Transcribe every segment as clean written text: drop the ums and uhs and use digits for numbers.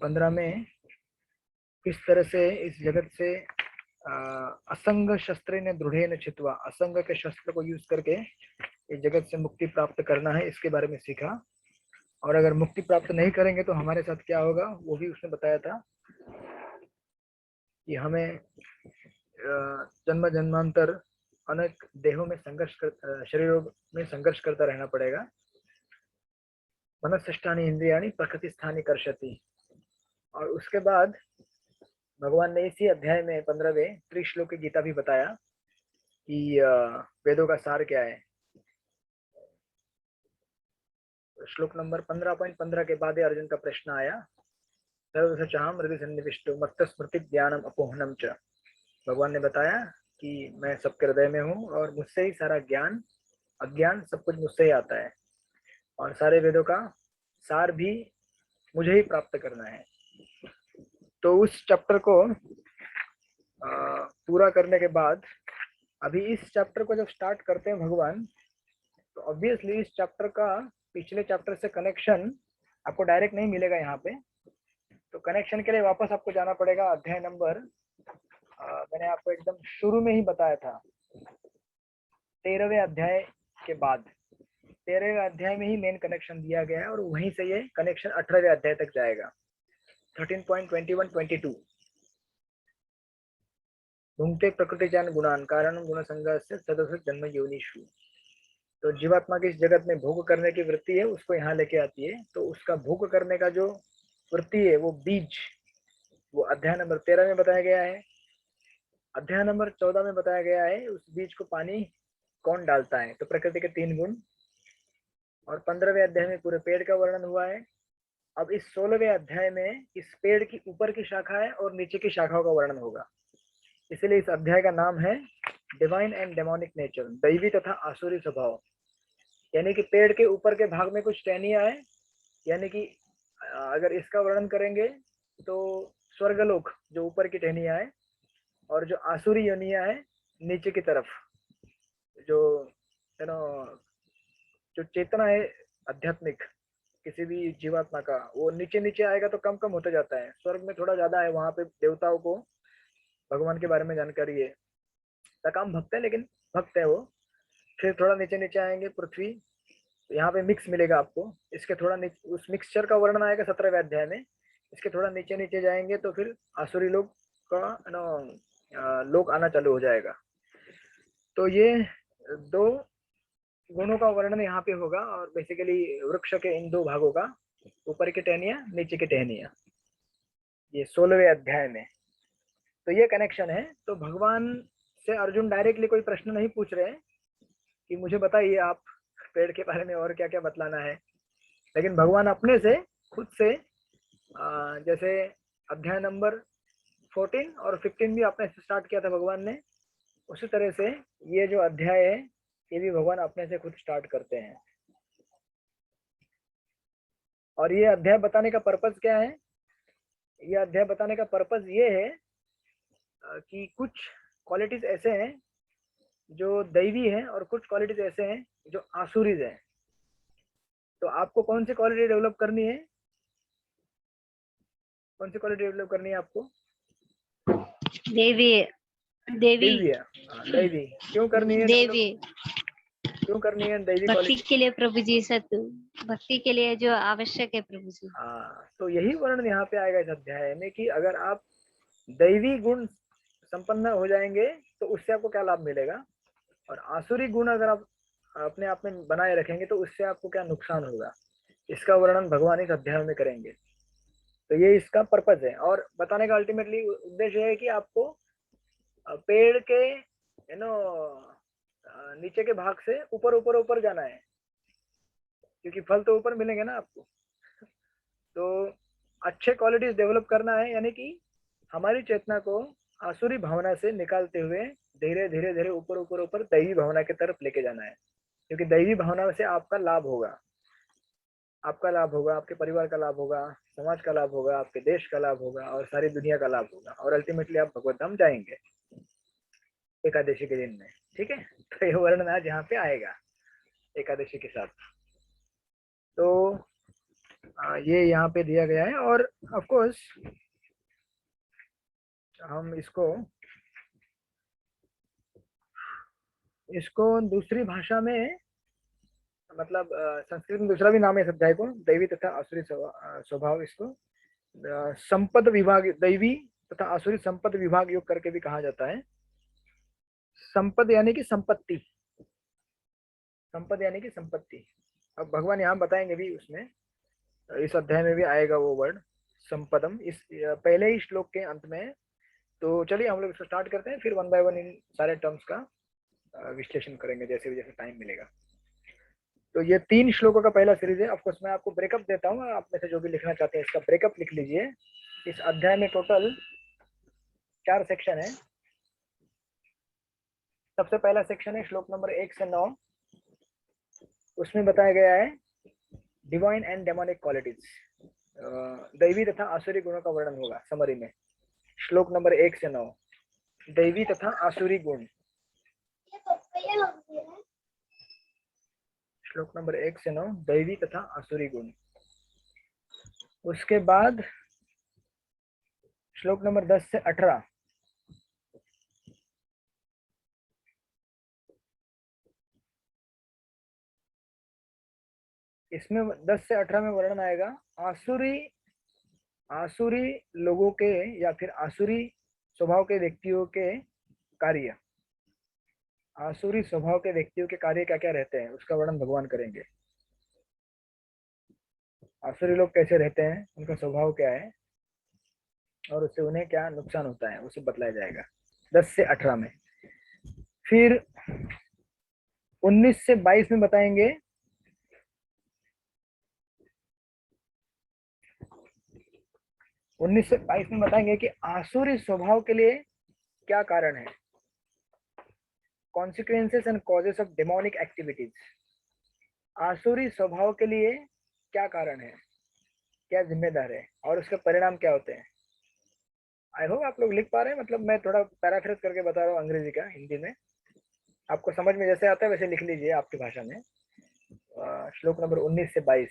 15 में किस तरह से इस जगत से असंग शस्त्र ने दृढ़ छित्वा, असंग के शस्त्र को यूज करके इस जगत से मुक्ति प्राप्त करना है, इसके बारे में सीखा। और अगर मुक्ति प्राप्त नहीं करेंगे तो हमारे साथ क्या होगा वो भी उसने बताया था कि हमें जन्म जन्मांतर अनेक देहों में शरीरों में संघर्ष करता रहना पड़ेगा। मनस्ष्ठानी इंद्रियाणी प्रकृति स्थानी कर्षति। और उसके बाद भगवान ने इसी अध्याय में 15वें त्रिश्लोक की गीता भी बताया कि वेदों का सार क्या है। श्लोक नंबर 15.15 के बाद अर्जुन का प्रश्न आया, सर्वसचाहम हृदय सन्निविष्टो मत्त स्मृति ज्ञानम अपोहनम च। भगवान ने बताया कि मैं सबके हृदय में हूँ और मुझसे ही सारा ज्ञान अज्ञान सब कुछ मुझसे ही आता है, और सारे वेदों का सार भी मुझे ही प्राप्त करना है। तो उस चैप्टर को पूरा करने के बाद अभी इस चैप्टर को जब स्टार्ट करते हैं भगवान, तो ऑब्वियसली इस चैप्टर का पिछले चैप्टर से कनेक्शन आपको डायरेक्ट नहीं मिलेगा यहाँ पे। तो कनेक्शन के लिए वापस आपको जाना पड़ेगा अध्याय नंबर, मैंने आपको एकदम शुरू में ही बताया था, 13वें अध्याय के बाद 13वें अध्याय में ही मेन कनेक्शन दिया गया है, और वहीं से ये कनेक्शन 18वें अध्याय तक जाएगा। 13.21-22 भुंक्ते प्रकृति ज्ञान गुणान कारण गुण संघ से सदस्य जन्म योनिषु। तो जीवात्मा की इस जगत में भोग करने की वृत्ति है, उसको यहाँ लेके आती है। तो उसका भोग करने का जो वृत्ति है वो बीज, वो अध्याय नंबर 13 में बताया गया है। अध्याय नंबर 14 में बताया गया है उस बीज को पानी कौन डालता है, तो प्रकृति के 3 गुण। और 15वें अध्याय में पूरे पेड़ का वर्णन हुआ है। अब इस 16वें अध्याय में इस पेड़ की ऊपर की शाखा है और नीचे की शाखाओं का वर्णन होगा। इसलिए इस अध्याय का नाम है डिवाइन एंड डेमोनिक नेचर, दैवी तथा आसुरी स्वभाव। यानी कि पेड़ के ऊपर के भाग में कुछ टहनियां है, यानी कि अगर इसका वर्णन करेंगे तो स्वर्गलोक जो ऊपर की टहनियां है, और जो आसुरी योनियां है नीचे की तरफ, जो जो चेतना है आध्यात्मिक किसी भी जीवात्मा का, वो नीचे नीचे आएगा तो कम कम होता जाता है। स्वर्ग में थोड़ा ज्यादा है, वहां पे देवताओं को भगवान के बारे में जानकारी है, काम भक्त है लेकिन भक्त है वो। फिर थोड़ा नीचे नीचे आएंगे पृथ्वी, तो यहाँ पे मिक्स मिलेगा आपको। इसके थोड़ा उस मिक्सचर का वर्णन आएगा 17वें अध्याय में। इसके थोड़ा नीचे नीचे जाएंगे तो फिर आसुरी लोग का लोक आना चालू हो जाएगा। तो ये 2 गुणों का वर्णन यहाँ पे होगा, और बेसिकली वृक्ष के इन 2 भागों का, ऊपर की टहनियां नीचे की टहनियां, ये 16वें अध्याय में। तो ये कनेक्शन है। तो भगवान से अर्जुन डायरेक्टली कोई प्रश्न नहीं पूछ रहे हैं कि मुझे बताइए आप पेड़ के बारे में और क्या क्या बतलाना है, लेकिन भगवान अपने से खुद से जैसे अध्याय नंबर 14 और 15 भी अपने से स्टार्ट किया था भगवान ने, उसी तरह से ये जो अध्याय है ये भी भगवान अपने से खुद स्टार्ट करते हैं। और ये अध्याय बताने का पर्पस क्या है? ये अध्याय बताने का पर्पस ये है कि कुछ क्वालिटीज ऐसे हैं जो दैवी हैं और कुछ क्वालिटीज ऐसे हैं जो आसुरीज हैं। तो आपको कौन सी क्वालिटी डेवलप करनी है? कौन सी क्वालिटी डेवलप करनी है आपको? देवी देवी दैवी क्यों करनी है? देवी क्यों करनी है दैवी भक्ति क्वालिटी? के लिए प्रभु जी, सत्य भक्ति के लिए जो आवश्यक है प्रभु जी। हाँ, तो यही वर्णन यहाँ पे आएगा इस अध्याय में कि अगर आप दैवी गुण संपन्न हो जाएंगे तो उससे आपको क्या लाभ मिलेगा, और आसुरी गुण अगर आप अपने आप में बनाए रखेंगे तो उससे आपको क्या नुकसान होगा, इसका वर्णन भगवान इस अध्याय में करेंगे। तो ये इसका पर्पज है, और बताने का अल्टीमेटली उद्देश्य है कि आपको पेड़ के नीचे के भाग से ऊपर ऊपर ऊपर जाना है, क्योंकि फल तो ऊपर मिलेंगे ना आपको। तो अच्छे क्वालिटीज डेवलप करना है, यानी कि हमारी चेतना को आसुरी भावना से निकालते हुए धीरे धीरे धीरे ऊपर ऊपर ऊपर दैवी भावना की तरफ लेके जाना है। क्योंकि दैवी भावना से आपका लाभ होगा, आपका लाभ होगा, आपके परिवार का लाभ होगा, समाज का लाभ होगा, आपके देश का लाभ होगा, और सारी दुनिया का लाभ होगा, और अल्टीमेटली आप भगवत धाम जाएंगे एकादशी के दिन में। ठीक है, तो ये वर्णन आज यहाँ पे आएगा एकादशी के साथ। तो ये यहाँ पे दिया गया है। और ऑफ कोर्स हम इसको दूसरी भाषा में, मतलब संस्कृत में दूसरा भी नाम है इस अध्याय को, दैवी तथा आसुरी स्वभाव। इसको संपद विभाग, दैवी तथा आसुरी संपद विभाग योग करके भी कहा जाता है। संपद यानी कि संपत्ति, संपद यानी कि संपत्ति। अब भगवान यहाँ बताएंगे भी, उसमें इस अध्याय में भी आएगा वो वर्ड संपदम, इस पहले ही श्लोक के अंत में है। तो चलिए हम लोग इसको स्टार्ट करते हैं, फिर वन बाय वन इन सारे टर्म्स का विश्लेषण करेंगे जैसे भी जैसे टाइम मिलेगा। तो ये 3 श्लोकों का पहला सीरीज है। ऑफकोर्स मैं आपको ब्रेकअप देता हूँ, आप में से जो भी लिखना चाहते हैं इसका ब्रेकअप लिख लीजिए। इस अध्याय में टोटल 4 सेक्शन है। सबसे पहला सेक्शन है श्लोक नंबर 1 से 9। उसमें बताया गया है डिवाइन एंड डेमोनिक क्वालिटीज, दैवी तथा आसुरी गुणों का वर्णन होगा समरी में। श्लोक नंबर 1 से 9, दैवी तथा आसुरी गुण। श्लोक नंबर 1 से 9, दैवी तथा आसुरी गुण। उसके बाद श्लोक नंबर 10 से 18, इसमें 10 से 18 में वर्णन आएगा आसुरी लोगों के या फिर आसुरी स्वभाव के व्यक्तियों के कार्य। आसुरी स्वभाव के व्यक्तियों के कार्य क्या क्या रहते हैं उसका वर्णन भगवान करेंगे। आसुरी लोग कैसे रहते हैं, उनका स्वभाव क्या है, और उससे उन्हें क्या नुकसान होता है, उसे बतलाया जाएगा 10 से 18 में। फिर 19 से 22 में बताएंगे 19 से 22 में बताएंगे कि आसुरी स्वभाव के लिए क्या कारण है, consequences and causes of demonic activities. आसुरी स्वभाव के लिए क्या कारण है, क्या जिम्मेदार है, और उसके परिणाम क्या होते हैं। आई होप आप लोग लिख पा रहे हैं, मतलब मैं थोड़ा पैराफ्रेज करके बता रहा हूँ अंग्रेजी का हिंदी में, आपको समझ में जैसे आता है वैसे लिख लीजिए आपकी भाषा में। श्लोक नंबर 19 से 22,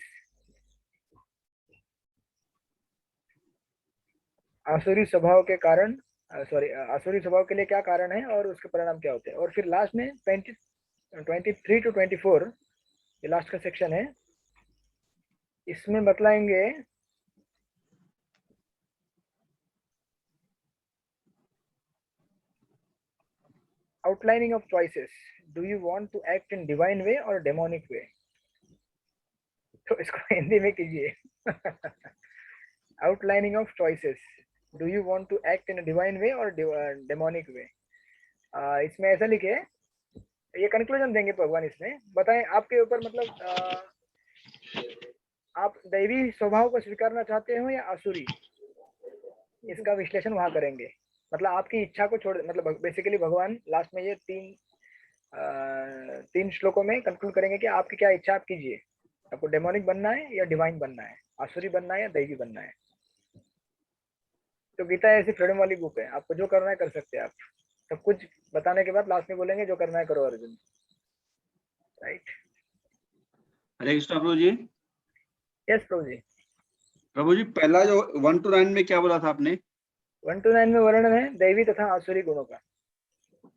आसुरी स्वभाव के कारण, आसुरी स्वभाव के लिए क्या कारण है और उसके परिणाम क्या होते हैं। और फिर लास्ट में 23 to 24, ये लास्ट का सेक्शन है, इसमें बतलाएंगे outlining of choices, do you want to act in divine way और डेमोनिक वे। तो इसको हिंदी में कीजिए outlining of choices, do you want to act in divine way और डेमोनिक वे। इसमें ऐसा लिखे, ये कंक्लूजन देंगे भगवान, इसमें बताएं आपके ऊपर, मतलब आप दैवी स्वभाव को स्वीकारना चाहते हो या आसुरी, इसका विश्लेषण वहां करेंगे। मतलब आपकी इच्छा को छोड़, मतलब बेसिकली भगवान लास्ट में ये 3 श्लोकों में कंक्लूड करेंगे कि आपकी क्या इच्छा, आप कीजिए, आपको डेमोनिक बनना है या डिवाइन बनना है, आसुरी बनना है या दैवी बनना है। तो गीता ऐसी फ्रीडम वाली बुक है, आपको जो करना है कर सकते हैं आप। सब कुछ बताने के बाद लास्ट में बोलेंगे जो करना है करो अर्जुन, राइट। हरे कृष्णा प्रभु जी। यस प्रभु जी। प्रभु जी पहला जो 1 to 9 में क्या बोला था आपने? 1 to 9 में वर्णन है दैवी तथा आसुरी गुणों का।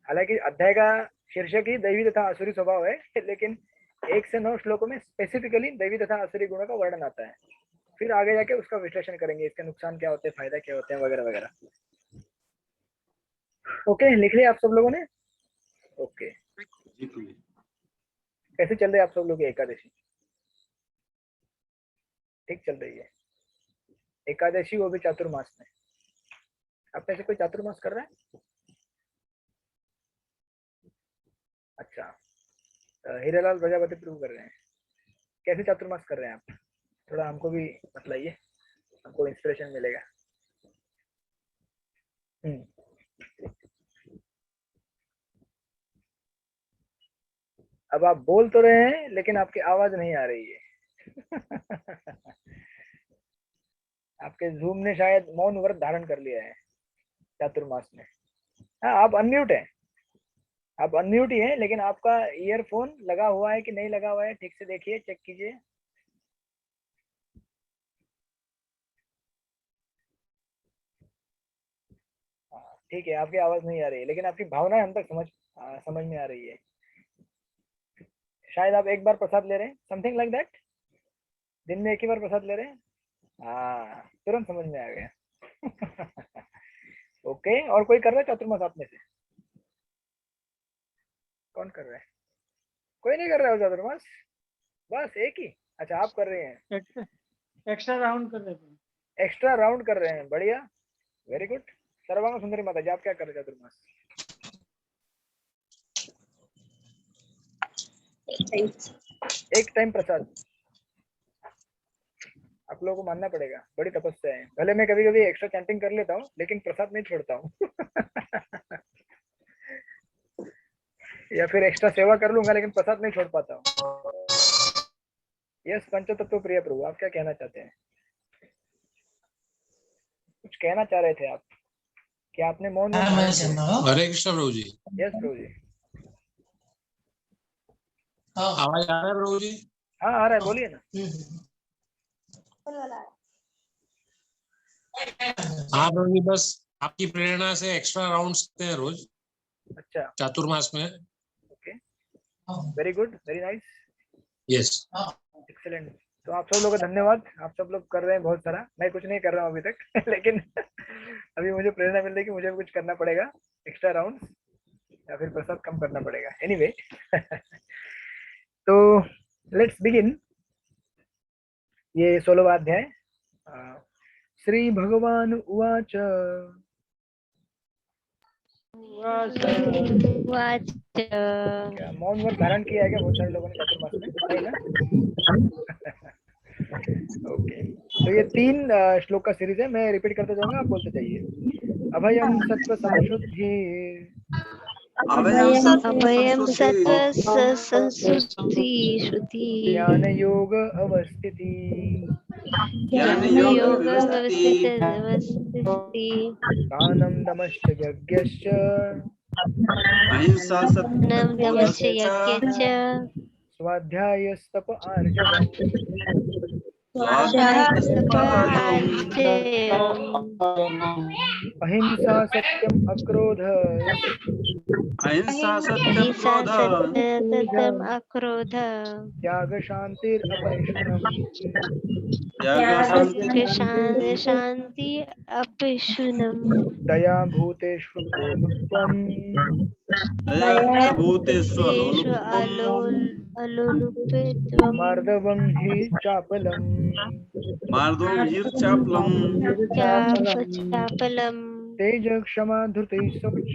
हालांकि अध्याय का शीर्षक ही दैवी तथा आसुरी स्वभाव है, लेकिन 1 से 9 श्लोकों में स्पेसिफिकली दैवी तथा आसुरी गुणों का वर्णन आता है। फिर आगे जाके उसका विश्लेषण करेंगे, इसके नुकसान क्या होते हैं, फायदा क्या होते हैं, वगैरह वगैरह। ओके, लिख लिया आप सब लोगों ने? ओके, कैसे चल रही है आप सब लोग की एकादशी? ठीक चल रही है एकादशी, वो भी चातुर्मास में। आप में से कोई चातुर्मास कर रहा है? अच्छा, हीरालाल प्रजापति प्रभु कर रहे हैं। कैसे चातुर्मास कर रहे हैं आप, थोड़ा हमको भी बतलाइए, हमको इंस्पिरेशन मिलेगा। अब आप बोल तो रहे हैं लेकिन आपकी आवाज नहीं आ रही है आपके जूम ने शायद मौन व्रत धारण कर लिया है चातुर्मास में। हाँ, आप अनम्यूट है, आप अनम्यूट ही है, लेकिन आपका ईयरफोन लगा हुआ है कि नहीं लगा हुआ है, ठीक से देखिए, चेक कीजिए। ठीक है, आपकी आवाज नहीं आ रही है लेकिन आपकी भावना हम तक समझ में आ रही है। शायद आप एक बार प्रसाद ले रहे हैं, समथिंग लाइक दैट। दिन में एक ही बार प्रसाद ले रहे हैं। हाँ, तुरंत समझ में आ गया। ओके, और कोई कर रहा है चतुर्मास आप में से? कौन कर रहा है? कोई नहीं कर रहा है चतुर्मास, बस एक ही। अच्छा, आप कर रहे हैं, एक्स्ट्रा राउंड कर रहे थे। एक्स्ट्रा राउंड कर रहे हैं, बढ़िया, वेरी गुड। सर्वांग सुंदरी माता जी, आप क्या कर रहे हैं चतुर्मास? एक टाइम प्रसाद। आप लोगों को मानना पड़ेगा, बड़ी तपस्या है। भले मैं कभी कभी एक्स्ट्रा चैंटिंग कर लेता हूँ लेकिन प्रसाद नहीं छोड़ता हूँ। या फिर एक्स्ट्रा सेवा कर लूंगा लेकिन प्रसाद नहीं छोड़ पाता हूँ। यस, पंचतत्व प्रिय प्रभु, आप क्या कहना चाहते हैं? कुछ कहना चाह रहे थे आप, क्या आपने मौन? हरे कृष्ण प्रभु जी। यस प्रभु जी। आवाज आ रहा है प्रभु जी? हाँ आ रहा है, बोलिए ना। हाँ प्रभु जी, बस आपकी प्रेरणा से एक्स्ट्रा राउंड्स करते हैं रोज अच्छा, चातुर्मास में। Okay, very good, very nice, yes. Excellent. तो आप सब लोग का धन्यवाद, आप सब लोग कर रहे हैं बहुत सारा, मैं कुछ नहीं कर रहा हूँ अभी तक। लेकिन अभी मुझे प्रेरणा मिल रही है कि मुझे भी कुछ करना पड़ेगा, एक्स्ट्रा राउंड या फिर प्रसाद कम करना पड़ेगा। एनीवे, तो लेट्स बिगिन। ये 16वां अध्याय। श्री भगवान उवाच। वाच क्या मौन व्रत धारण किया है क्या बहुत सारे लोगों ने चातुर्मास में? नहीं ना? ओके, तो ये 3 श्लोक का सीरीज है, मैं रिपीट करते जाऊंगा, आप बोलते जाइए। अभयम सत्व संशुद्धि, अभयम अभयम संशुद्धि, सत्व संसुति श्रुति ज्ञान योग अवस्थिति, ज्ञान ज्ञान योग योग व्यवस्थिति, व्यवस्थिति दानं दमश्च यज्ञश्च, अहिंसा सत्य नम दमश्च यज्ञश्च स्वाध्यायस्तप आर्जवम्, अहिंसा सत्यम अक्रोध, अहिंसा सत्यम अहिंसा क्रोध, सत्यम अक्रोध त्याग शांतिर अपैशुनम्, त्याग शांति अपिशुनम दया भूतेषु लोलुप्त्वम्, दया भूतेषु तेषु लोलुप्त्वम्, अलोलुप्त्वम् मार्दवम् हि चापलम्, मार्दवम् हीर्चापलम्, चापलम तेज क्षमा धृतिः शौच,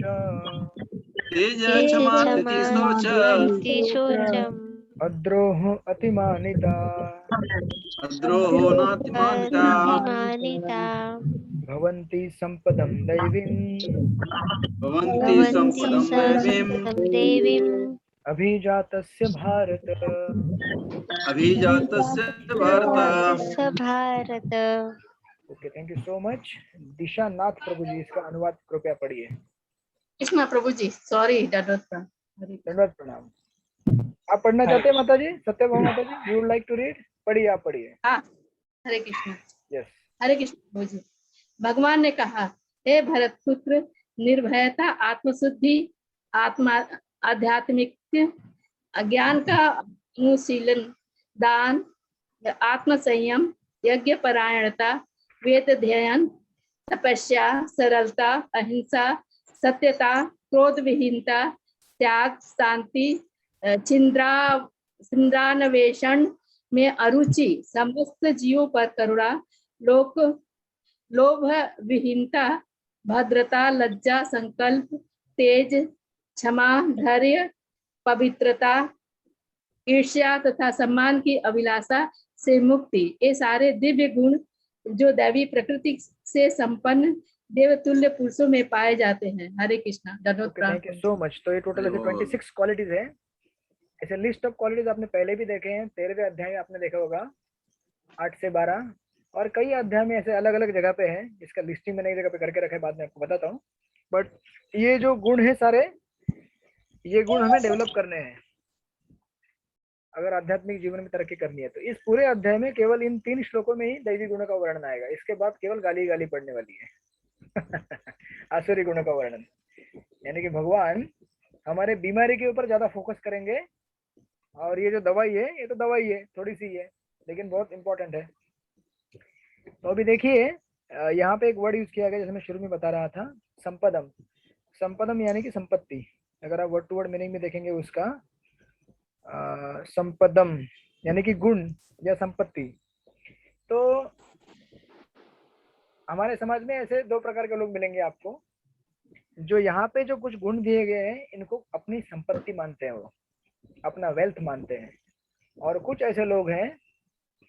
तेज तेज क्षमा क्षमा धृति शौच, धृति शौचम अद्रोह अतिमानिता, अद्रोहो नातिमानिता, अतिमानिता भवन्ति सम्पदं दैवीम्, भवन्ति भवन्ति सम्पदं दैवीम्, संपदं देवीम् अभिजातस्य भारत। अभिजातस्य भारत। जातस्य Bharata. Okay, thank you so much. Disha Nath Prabhu ji, इसका अनुवाद कृपया पढ़िए। कृष्णा प्रभु जी, सॉरी डडोत्तम। धन्यवाद, प्रणाम। आप पढ़ना चाहते हैं माता ji? Satyabhama Mata ji, you would like to read? पढ़िए, आप पढ़िए। हाँ, हरे कृष्ण। यस। हरे कृष्ण प्रभु जी। भगवान ने कहा, हे भरत पुत्र, निर्भयता, आत्मशुद्धि, आत्मा आध्यात्मिक अज्ञान का अनुशीलन, दान, आत्म संयम, यज्ञ परायणता, वेद ध्ययन, तपस्या, सरलता, अहिंसा, सत्यता, क्रोध विहीनता, त्याग, शांति, छिंद्रान्वेषण में अरुचि, समस्त जीवों पर करुणा, लोभ विहीनता, भद्रता, लज्जा, संकल्प, तेज, क्षमा, धैर्य, पवित्रता, ईर्ष्या तथा सम्मान की अभिलाषा से मुक्ति, ये सारे दिव्य गुण जो दैवी प्रकृति से संपन्न देवतुल्य पुरुषों में पाए जाते हैं। Hare Krishna. Thank you so much. तो ये टोटल ऐसे 26 क्वालिटीज है। ऐसे लिस्ट ऑफ क्वालिटीज आपने पहले भी देखे हैं, 13वें अध्याय में आपने देखा होगा, 8 से 12, और कई अध्याय में ऐसे अलग अलग जगह पे है, इसका लिस्टिंग में नई जगह पे करके रखा है, बाद में आपको बताता हूँ। बट ये जो गुण है सारे, ये गुण हमें डेवलप करने हैं अगर आध्यात्मिक जीवन में तरक्की करनी है। तो इस पूरे अध्याय में केवल इन 3 श्लोकों में ही दैवी गुणों का वर्णन आएगा, इसके बाद केवल गाली गाली पड़ने वाली है। आसुरी गुणों का वर्णन, यानी कि भगवान हमारे बीमारी के ऊपर ज्यादा फोकस करेंगे, और ये जो दवाई है ये तो दवाई है, थोड़ी सी है, लेकिन बहुत इंपॉर्टेंट है। तो अभी देखिए यहाँ पे एक वर्ड यूज किया गया जैसे मैं शुरू में बता रहा था, संपदम। संपदम यानी कि संपत्ति। अगर आप वर्ड टू वर्ड मीनिंग में देखेंगे उसका, संपदम यानी कि गुण या संपत्ति। तो हमारे समाज में ऐसे दो प्रकार के लोग मिलेंगे आपको, जो यहाँ पे जो कुछ गुण दिए गए हैं इनको अपनी संपत्ति मानते हैं, वो अपना वेल्थ मानते हैं, और कुछ ऐसे लोग हैं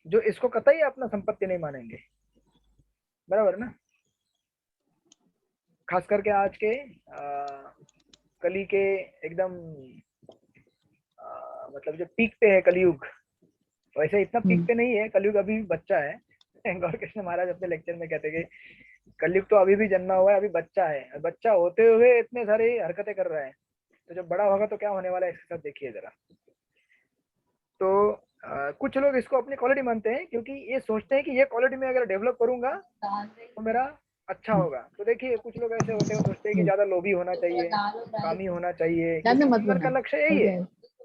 जो इसको कतई अपना संपत्ति नहीं मानेंगे। बराबर ना? खास करके आज के कली के एकदम मतलब जो पीक पे है कलयुग, वैसे इतना पीक पे नहीं है कलयुग, अभी भी बच्चा है। गौर कृष्ण महाराज अपने लेक्चर में कहते हैं कि कलयुग तो अभी भी जन्मा हुआ है, अभी बच्चा है, बच्चा होते हुए इतने सारी हरकतें कर रहा है, तो जब बड़ा होगा तो क्या होने वाला है इसके साथ देखिए जरा। तो कुछ लोग इसको अपनी क्वालिटी मानते हैं, क्योंकि ये सोचते हैं कि ये क्वालिटी में अगर डेवलप करूंगा तो मेरा अच्छा होगा। तो देखिए कुछ लोग ऐसे होते हैं, सोचते हैं कि ज्यादा लोभी होना चाहिए, कामी होना चाहिए, क्योंकि जीवन का लक्ष्य यही है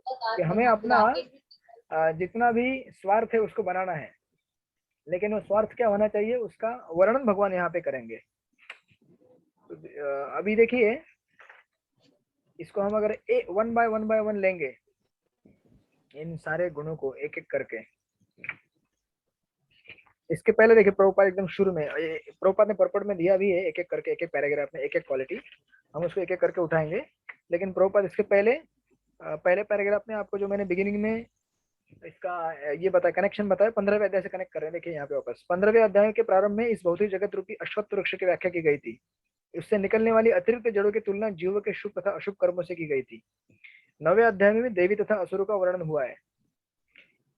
कि हमें अपना जितना भी स्वार्थ है उसको बनाना है, लेकिन वो स्वार्थ क्या होना चाहिए उसका वर्णन भगवान यहाँ पे करेंगे। तो अभी देखिए इसको हम अगर वन बाय वन लेंगे, इन सारे गुणों को एक एक करके। इसके पहले देखिए प्रभुपाद एकदम शुरू में, प्रभुपाद ने पर्पट में दिया भी है एक एक करके, एक एक पैराग्राफ में एक एक क्वालिटी, हम उसको एक एक करके उठाएंगे। लेकिन प्रभुपाद इसके पहले पहले पैराग्राफ में आपको जो मैंने बिगिनिंग में इसका ये बताया, कनेक्शन बताया, 15वें अध्याय से कनेक्ट कर रहे हैं। देखिए यहाँ पे वापस 15वें अध्याय के प्रारंभ में इस भौतिक जगत रूपी अश्वत्थ वृक्ष की व्याख्या की गई थी। उससे निकलने वाली अतिरिक्त जड़ों की तुलना जीव के शुभ तथा अशुभ कर्मों से की गई थी। 9वें अध्याय में भी देवी तथा असुरों का वर्णन हुआ है।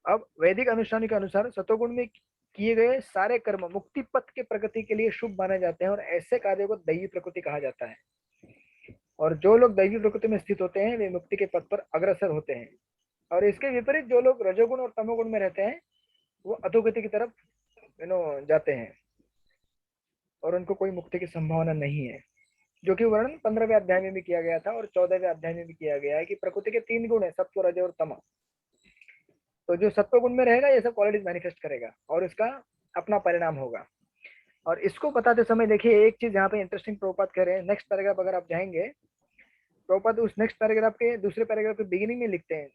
अब वैदिक अनुष्ठान के अनुसार सतोगुण में किए गए सारे कर्म मुक्ति पथ के प्रगति के लिए शुभ माने जाते हैं, और ऐसे कार्यों को दैवी प्रकृति कहा जाता है। और जो लोग दैवी प्रकृति में स्थित होते हैं वे मुक्ति के पथ पर अग्रसर होते हैं, और इसके विपरीत जो लोग रजोगुण और तमोगुण में रहते हैं वो अधोगति की तरफ जाते हैं, और उनको कोई मुक्ति की संभावना नहीं है, जो कि वर्णन 15वें अध्याय में भी किया गया था और 14वें अध्याय में भी किया गया है कि प्रकृति के 3 गुण है, सत्व, रज और तम। तो जो सत्व गुण में रहेगा ये सब क्वालिटीज मैनिफेस्ट करेगा और इसका अपना परिणाम होगा। और इसको बताते समय देखिए एक चीज यहाँ पे इंटरेस्टिंग प्रभुपाद कह रहे हैं। नेक्स्ट पैराग्राफ अगर आप जाएंगे, प्रभुपाद उस नेक्स्ट पैराग्राफ के दूसरे पैराग्राफ के बिगिनिंग में लिखते हैं,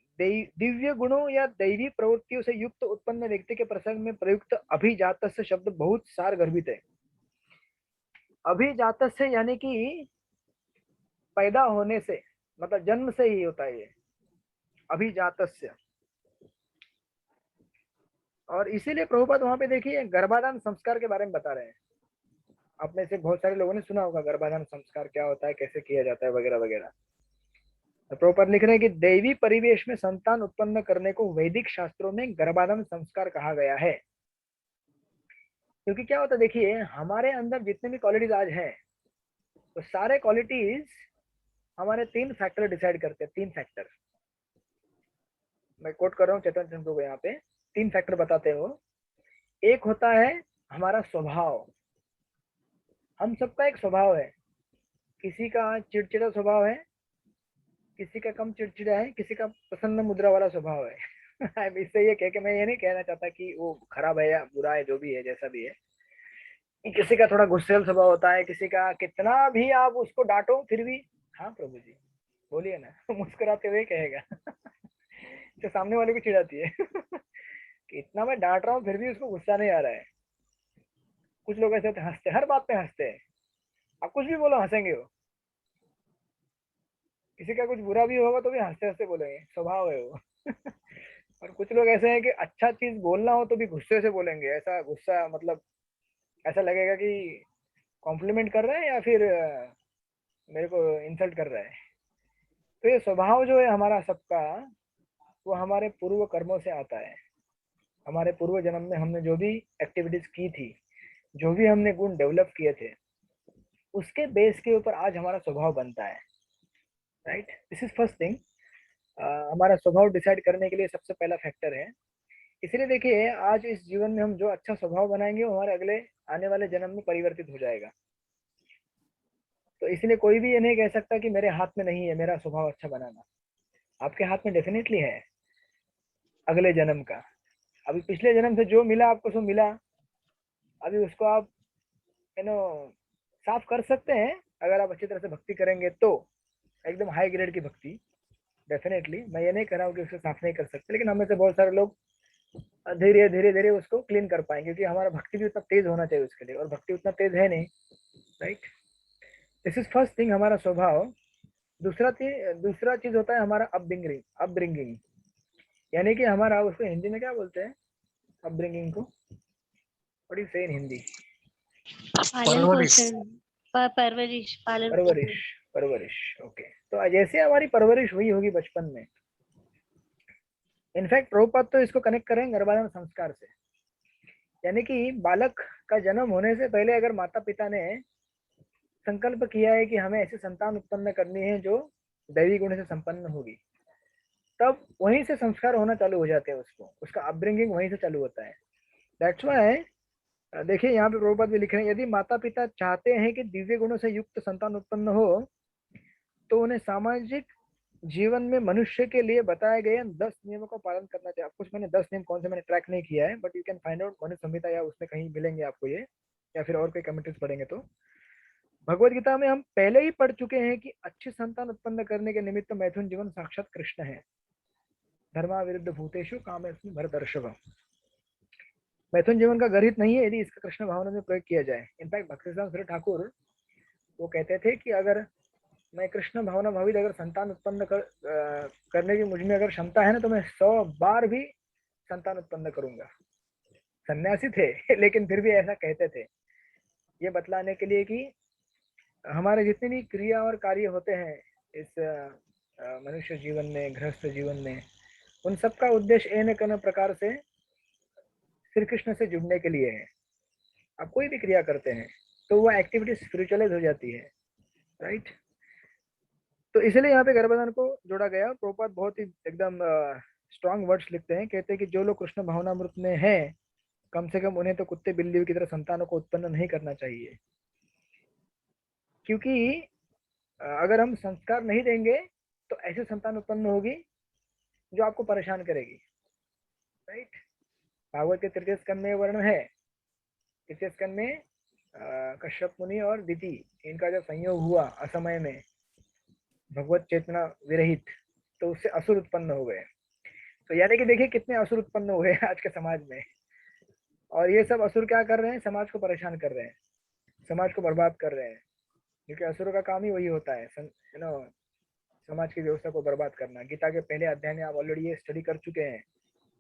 दिव्य गुणों या दैवी प्रवृत्तियों से युक्त उत्पन्न व्यक्ति के प्रसंग में प्रयुक्त अभिजातस्य शब्द बहुत सार गर्भित है। अभिजातस्य यानी कि पैदा होने से, मतलब जन्म से ही होता है ये अभिजातस्य। और इसीलिए प्रभुपाद वहां पे देखिए गर्भाधान संस्कार के बारे में बता रहे हैं। आप में से बहुत सारे लोगों ने सुना होगा गर्भाधान संस्कार क्या होता है, कैसे किया जाता है वगैरह वगैरह। तो प्रभुपाद लिख रहे हैं कि दैवी परिवेश में संतान उत्पन्न करने को वैदिक शास्त्रों में गर्भाधान संस्कार कहा गया है। क्योंकि क्या होता है देखिए, हमारे अंदर जितने भी क्वालिटीज आज हैं तो सारे क्वालिटीज हमारे 3 फैक्टर डिसाइड करते हैं। 3 फैक्टर मैं कोट कर रहा हूँ चैतन्य चंद्र को, यहाँ पे 3 फैक्टर बताते हैं वो। एक होता है हमारा स्वभाव, हम सबका एक स्वभाव है, किसी का चिड़चिड़ा स्वभाव है, किसी का कम चिड़चिड़ा है, किसी का प्रसन्न मुद्रा वाला स्वभाव है। इससे ये कह के मैं ये नहीं कहना चाहता कि वो खराब है या बुरा है, जो भी है जैसा भी है। किसी का थोड़ा गुस्सेल स्वभाव होता है, किसी का कितना भी आप उसको डांटो फिर भी हाँ प्रभु जी बोलिए ना, मुस्कुराते हुए कहेगा। जो सामने वाले को चिढ़ाती है कि इतना मैं डांट रहा हूँ फिर भी उसको गुस्सा नहीं आ रहा है। कुछ लोग ऐसे हंसते, हर बात पे हंसते हैं, आप कुछ भी बोलो हंसेंगे वो। किसी का कुछ बुरा भी होगा तो भी हंसते हंसते बोलेंगे, स्वभाव है वो। और कुछ लोग ऐसे हैं कि अच्छा चीज बोलना हो तो भी गुस्से से बोलेंगे, ऐसा गुस्सा मतलब ऐसा लगेगा कि कॉम्प्लीमेंट कर रहा है या फिर मेरे को इंसल्ट कर रहा है। तो ये स्वभाव जो है हमारा सबका, वो हमारे पूर्व कर्मों से आता है। हमारे पूर्व जन्म में हमने जो भी एक्टिविटीज की थी, जो भी हमने गुण डेवलप किए थे, उसके बेस के ऊपर आज हमारा स्वभाव बनता है। Right, this is first thing. हमारा स्वभाव डिसाइड करने के लिए सबसे पहला फैक्टर है। इसलिए देखिए आज इस जीवन में हम जो अच्छा स्वभाव बनाएंगे वो हमारे अगले आने वाले जन्म में परिवर्तित हो जाएगा। तो इसलिए कोई भी ये नहीं कह सकता कि मेरे हाथ में नहीं है मेरा स्वभाव अच्छा बनाना। आपके हाथ में डेफिनेटली है अगले जन्म का। अभी पिछले जन्म से जो मिला आपको सो मिला, अभी उसको आप साफ कर सकते हैं अगर आप अच्छी तरह से भक्ति करेंगे तो, एकदम हाई ग्रेड की भक्ति। डेफिनेटली मैं ये नहीं कह रहा हूँ कि उसे साफ नहीं कर सकते, लेकिन हमें से बहुत सारे लोग धीरे धीरे धीरे उसको क्लीन कर पाएंगे, क्योंकि हमारा भक्ति भी उतना तेज होना चाहिए उसके लिए, और भक्ति उतना तेज है नहीं। Right, this is first thing, हमारा स्वभाव। दूसरा चीज होता है हमारा अपब्रिंगिंग, यानी कि हमारा, उसको हिंदी में क्या बोलते हैं अपब्रिंगिंग को, व्हाट इज से इन हिंदी? पालन परवरिश। पोषण, परवरिश, पालन पोषण। परवरिश, परवरिश। ओके, तो जैसे हमारी परवरिश हुई होगी बचपन में, इनफैक्ट प्रभुपाद तो इसको कनेक्ट करेंगे गर्भाधान संस्कार से, यानी कि बालक का जन्म होने से पहले अगर माता पिता ने संकल्प किया है कि हमें ऐसी संतान उत्पन्न करनी है जो दैवी गुण से संपन्न होगी, तब वहीं से संस्कार होना चालू हो जाते हैं, उसका अपब्रिंगिंग वहीं से चालू होता है। दैट्स व्हाई देखिए यहाँ पे प्रभुपाद भी लिख रहे हैं, यदि माता पिता चाहते हैं कि दिव्य गुणों से युक्त संतान उत्पन्न हो, तो उन्हें सामाजिक जीवन में मनुष्य के लिए बताए गए 10 नियमों का पालन करना चाहिए। कुछ मैंने 10 नियम कौन से मैंने ट्रैक नहीं किया है, but you can find out Manu Samhita या उसमें कहीं मिलेंगे आपको ये, या फिर और कोई कमेंट्रीज पढ़ेंगे तो। भगवत गीता में हम पहले ही पढ़ चुके हैं कि अच्छी संतान उत्पन्न करने के निमित्त मैथुन जीवन साक्षात कृष्ण है। धर्मा विरुद्ध भूतेषु कामेषु भरतर्षभ। मैथुन जीवन का गर्हित नहीं है यदि इसका कृष्ण भावना में प्रयोग किया जाए। इनफैक्ट भक्तिसिद्धांत ठाकुर वो कहते थे कि अगर मैं कृष्ण भावना भावित अगर संतान उत्पन्न करने की मुझ में अगर क्षमता है ना, तो मैं 100 बार भी संतान उत्पन्न करूंगा। सन्यासी थे लेकिन फिर भी ऐसा कहते थे, ये बतलाने के लिए कि हमारे जितने भी क्रिया और कार्य होते हैं इस मनुष्य जीवन में, गृहस्थ जीवन में, उन सब का उद्देश्य न करने प्रकार से श्री कृष्ण से जुड़ने के लिए है। आप कोई भी क्रिया करते हैं तो वो एक्टिविटी स्पिरिचुअलाइज हो जाती है। राइट, तो इसलिए यहाँ पे गर्भाधान को जोड़ा गया। प्रभुपाद बहुत ही एकदम स्ट्रॉन्ग वर्ड्स लिखते हैं, कहते हैं कि जो लोग कृष्ण भावनामृत में हैं, कम से कम उन्हें तो कुत्ते बिल्ली की तरह संतानों को उत्पन्न नहीं करना चाहिए, क्योंकि अगर हम संस्कार नहीं देंगे तो ऐसी संतान उत्पन्न होगी जो आपको परेशान करेगी। राइट, भागवत के तृतीय स्कंद में वर्णन है, तृतीय स्कंद में कश्यप मुनि और दिति, इनका जब संयोग हुआ असमय में भगवत चेतना विरहित, तो उससे असुर उत्पन्न हो गए। तो यानी कि देखिए कितने असुर उत्पन्न हुए आज के समाज में, और ये सब असुर क्या कर रहे हैं, समाज को परेशान कर रहे हैं, समाज को बर्बाद कर रहे हैं, क्योंकि असुरों का काम ही वही होता है, समाज की व्यवस्था को बर्बाद करना। गीता के पहले अध्याय में आप ऑलरेडी ये स्टडी कर चुके हैं,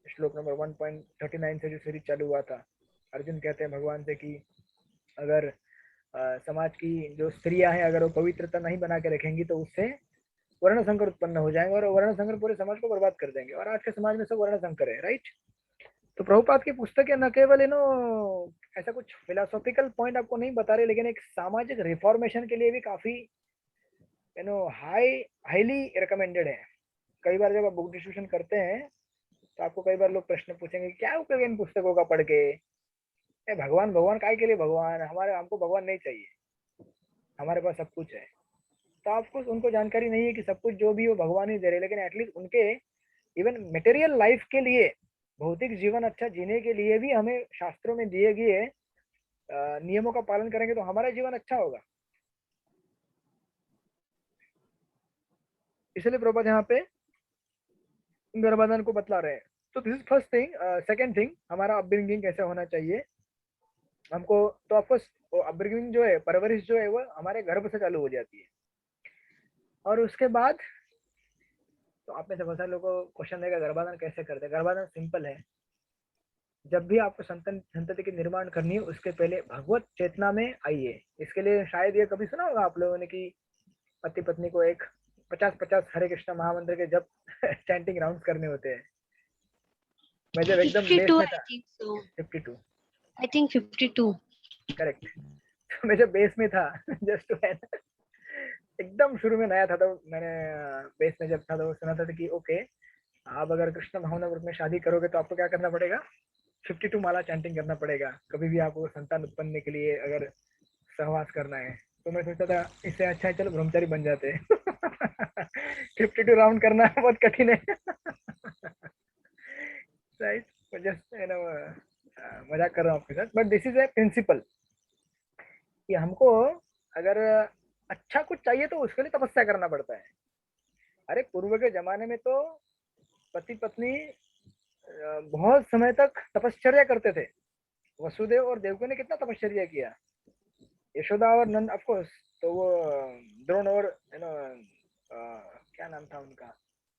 श्लोक नंबर 1.39 से जो सीरीज चालू हुआ था। अर्जुन कहते हैं भगवान से कि अगर समाज की जो स्त्रियां हैं अगर वो पवित्रता नहीं बना के रखेंगी तो उससे वर्ण संकर उत्पन्न हो जाएंगे, और वर्ण संकर पूरे समाज को बर्बाद कर देंगे, और आज के समाज में सब वर्ण संकर है। राइट, तो प्रभुपाद की पुस्तकें न केवल ऐसा कुछ फिलोसॉफिकल पॉइंट आपको नहीं बता रहे, लेकिन एक सामाजिक रिफॉर्मेशन के लिए भी काफी हाईली रिकमेंडेड है। कई बार जब आप बुक डिस्ट्रीब्यूशन करते हैं तो आपको कई बार लोग प्रश्न पूछेंगे क्या उपयोग इन पुस्तकों का पढ़ के, भगवान भगवान काय के लिए भगवान, हमको भगवान नहीं चाहिए, हमारे पास सब कुछ है। तो आपको उनको जानकारी नहीं है कि सब कुछ जो भी वो भगवान ही दे रहे, लेकिन एटलीस्ट उनके इवन मटेरियल लाइफ के लिए, भौतिक जीवन अच्छा जीने के लिए भी हमें शास्त्रों में दिए गए नियमों का पालन करेंगे तो हमारा जीवन अच्छा होगा। इसलिए प्रभुपाद यहाँ पे गर्भाधान को बतला रहे हैं। तो this is first thing. Second thing, हमारा अपब्रिंगिंग कैसे होना चाहिए हमको, तो ऑफकोर्स अपब्रिंगिंग जो है, परवरिश जो है, वो हमारे गर्भ से चालू हो जाती है। और उसके बाद तो आप में से बहुत सारे लोगों को क्वेश्चन रहेगा गर्भाधान कैसे करते हैं। गर्भाधान सिंपल है, जब भी आपको संतति की निर्माण करनी है उसके पहले भगवत चेतना में आइए। इसके लिए शायद ये कभी सुना होगा आप लोगों ने कि पति पत्नी को एक 50-50 हरे कृष्णा महामंत्र के जब चैंटिंग राउंड्स करने होते हैं। मैं जब एकदम बेस में था 52 I think 52 करेक्ट, मैं जब बेस में था जस्ट एकदम शुरू में नया था, तो मैंने बेस में जब था तो सुना था कि ओके आप अगर कृष्ण भावनामृत में शादी करोगे तो आपको क्या करना पड़ेगा, 52 माला चैंटिंग करना पड़ेगा, कभी भी आपको संतान उत्पन्न के लिए अगर सहवास करना है। तो मैं सोचता था इससे अच्छा है चलो ब्रह्मचारी बन जाते हैं। 52 राउंड करना बहुत कठिन है। राइट, जस्ट मजाक कर रहा हूँ आपके साथ, but this is a principle कि हमको अगर अच्छा कुछ चाहिए तो उसके लिए तपस्या करना पड़ता है। अरे पूर्व के जमाने में तो पति पत्नी बहुत समय तक तपश्चर्या करते थे। वसुदेव और देवकी ने कितना तपश्चर्या किया, यशोदा और नंद ऑफ कोर्स, तो वो द्रोण और क्या नाम था उनका,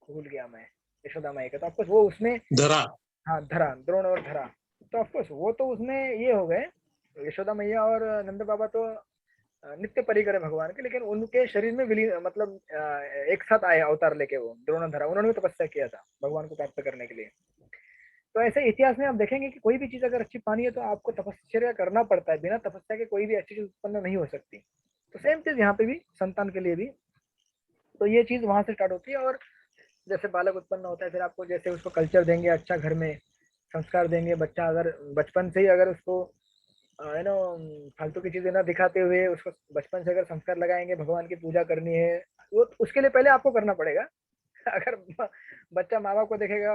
भूल गया मैं, यशोदा माई का, तो ऑफ कोर्स वो उसमें, धरा। हाँ धरा, द्रोण और धरा, तो ऑफ कोर्स वो तो उसमें ये हो गए, यशोदा मैया और नंद बाबा तो नित्य परिकर है भगवान के, लेकिन उनके शरीर में विलीन मतलब एक साथ आए अवतार लेके वो द्रोण धरा, उन्होंने भी तपस्या किया था भगवान को प्राप्त करने के लिए। तो ऐसे इतिहास में आप देखेंगे कि कोई भी चीज अगर अच्छी पानी है तो आपको तपस्या करना पड़ता है, बिना तपस्या के कोई भी अच्छी चीज उत्पन्न नहीं हो सकती। तो सेम चीज यहाँ पे भी संतान के लिए भी, तो ये चीज वहां से स्टार्ट होती है। और जैसे बालक उत्पन्न होता है फिर आपको जैसे उसको कल्चर देंगे, अच्छा घर में संस्कार देंगे, बच्चा अगर बचपन से ही अगर उसको यू नो फालतू की चीजें ना दिखाते हुए उसको बचपन से अगर संस्कार लगाएंगे, भगवान की पूजा करनी है, वो उसके लिए पहले आपको करना पड़ेगा। अगर बच्चा माँ बाप को देखेगा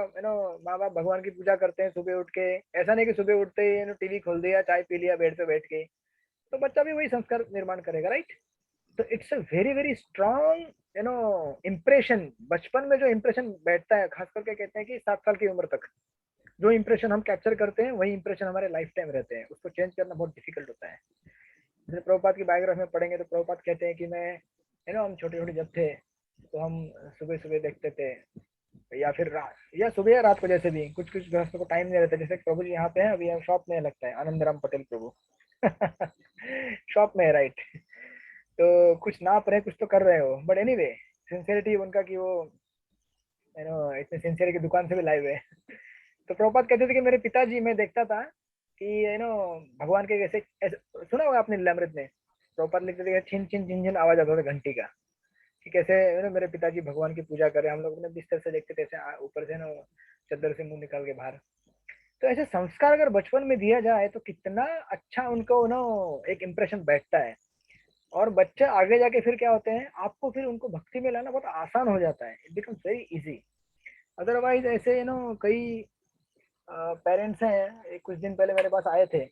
माँ बाप भगवान की पूजा करते हैं सुबह उठ के, ऐसा नहीं कि सुबह उठते ही टीवी खोल दिया, चाय पी लिया बेड पे बैठ के, तो बच्चा भी वही संस्कार निर्माण करेगा, राइट। तो it's a very very strong impression, बचपन में जो इम्प्रेशन बैठता है, खास करके कहते हैं कि 7 साल की उम्र तक जो इम्प्रेशन हम कैप्चर करते हैं वही इम्प्रेशन हमारे लाइफ टाइम रहते हैं, उसको चेंज करना बहुत डिफिकल्ट होता है। जैसे प्रभुपाद की बायोग्राफी में पढ़ेंगे तो प्रभुपाद कहते हैं कि मैं हम छोटे छोटे जब थे तो हम सुबह सुबह देखते थे, या फिर रात या सुबह या रात को, जैसे भी कुछ कुछ गृहस्थों को टाइम नहीं रहता, जैसे प्रभु जी यहाँ पे हैं अभी, हम शॉप में लगता है आनंदराम पटेल प्रभु। शॉप में है, राइट। तो कुछ नाप रहे कुछ तो कर रहे हो, बट एनीवे सिंसियरिटी उनका कि वो इतने सिंसियर की दुकान से भी लाइव है। तो प्रभुपाद कहते थे कि मेरे पिताजी, मैं देखता था कि भगवान के जैसे सुना होगा आपने लीलामृत में, प्रभुपाद लिखते थे छिन छिन झिन झिन आवाज आता था घंटी का, कि कैसे मेरे पिताजी भगवान की पूजा करे, हम लोग अपने बिस्तर से देखते थे ऐसे ऊपर से चद्दर से मुंह निकाल के बाहर। तो ऐसे संस्कार अगर बचपन में दिया जाए तो कितना अच्छा उनको एक इम्प्रेशन बैठता है, और बच्चे आगे जाके फिर क्या होते हैं, आपको फिर उनको भक्ति में लाना बहुत आसान हो जाता है, it becomes very easy. Otherwise ऐसे कई पेरेंट्स हैं, कुछ दिन पहले मेरे पास आए थे,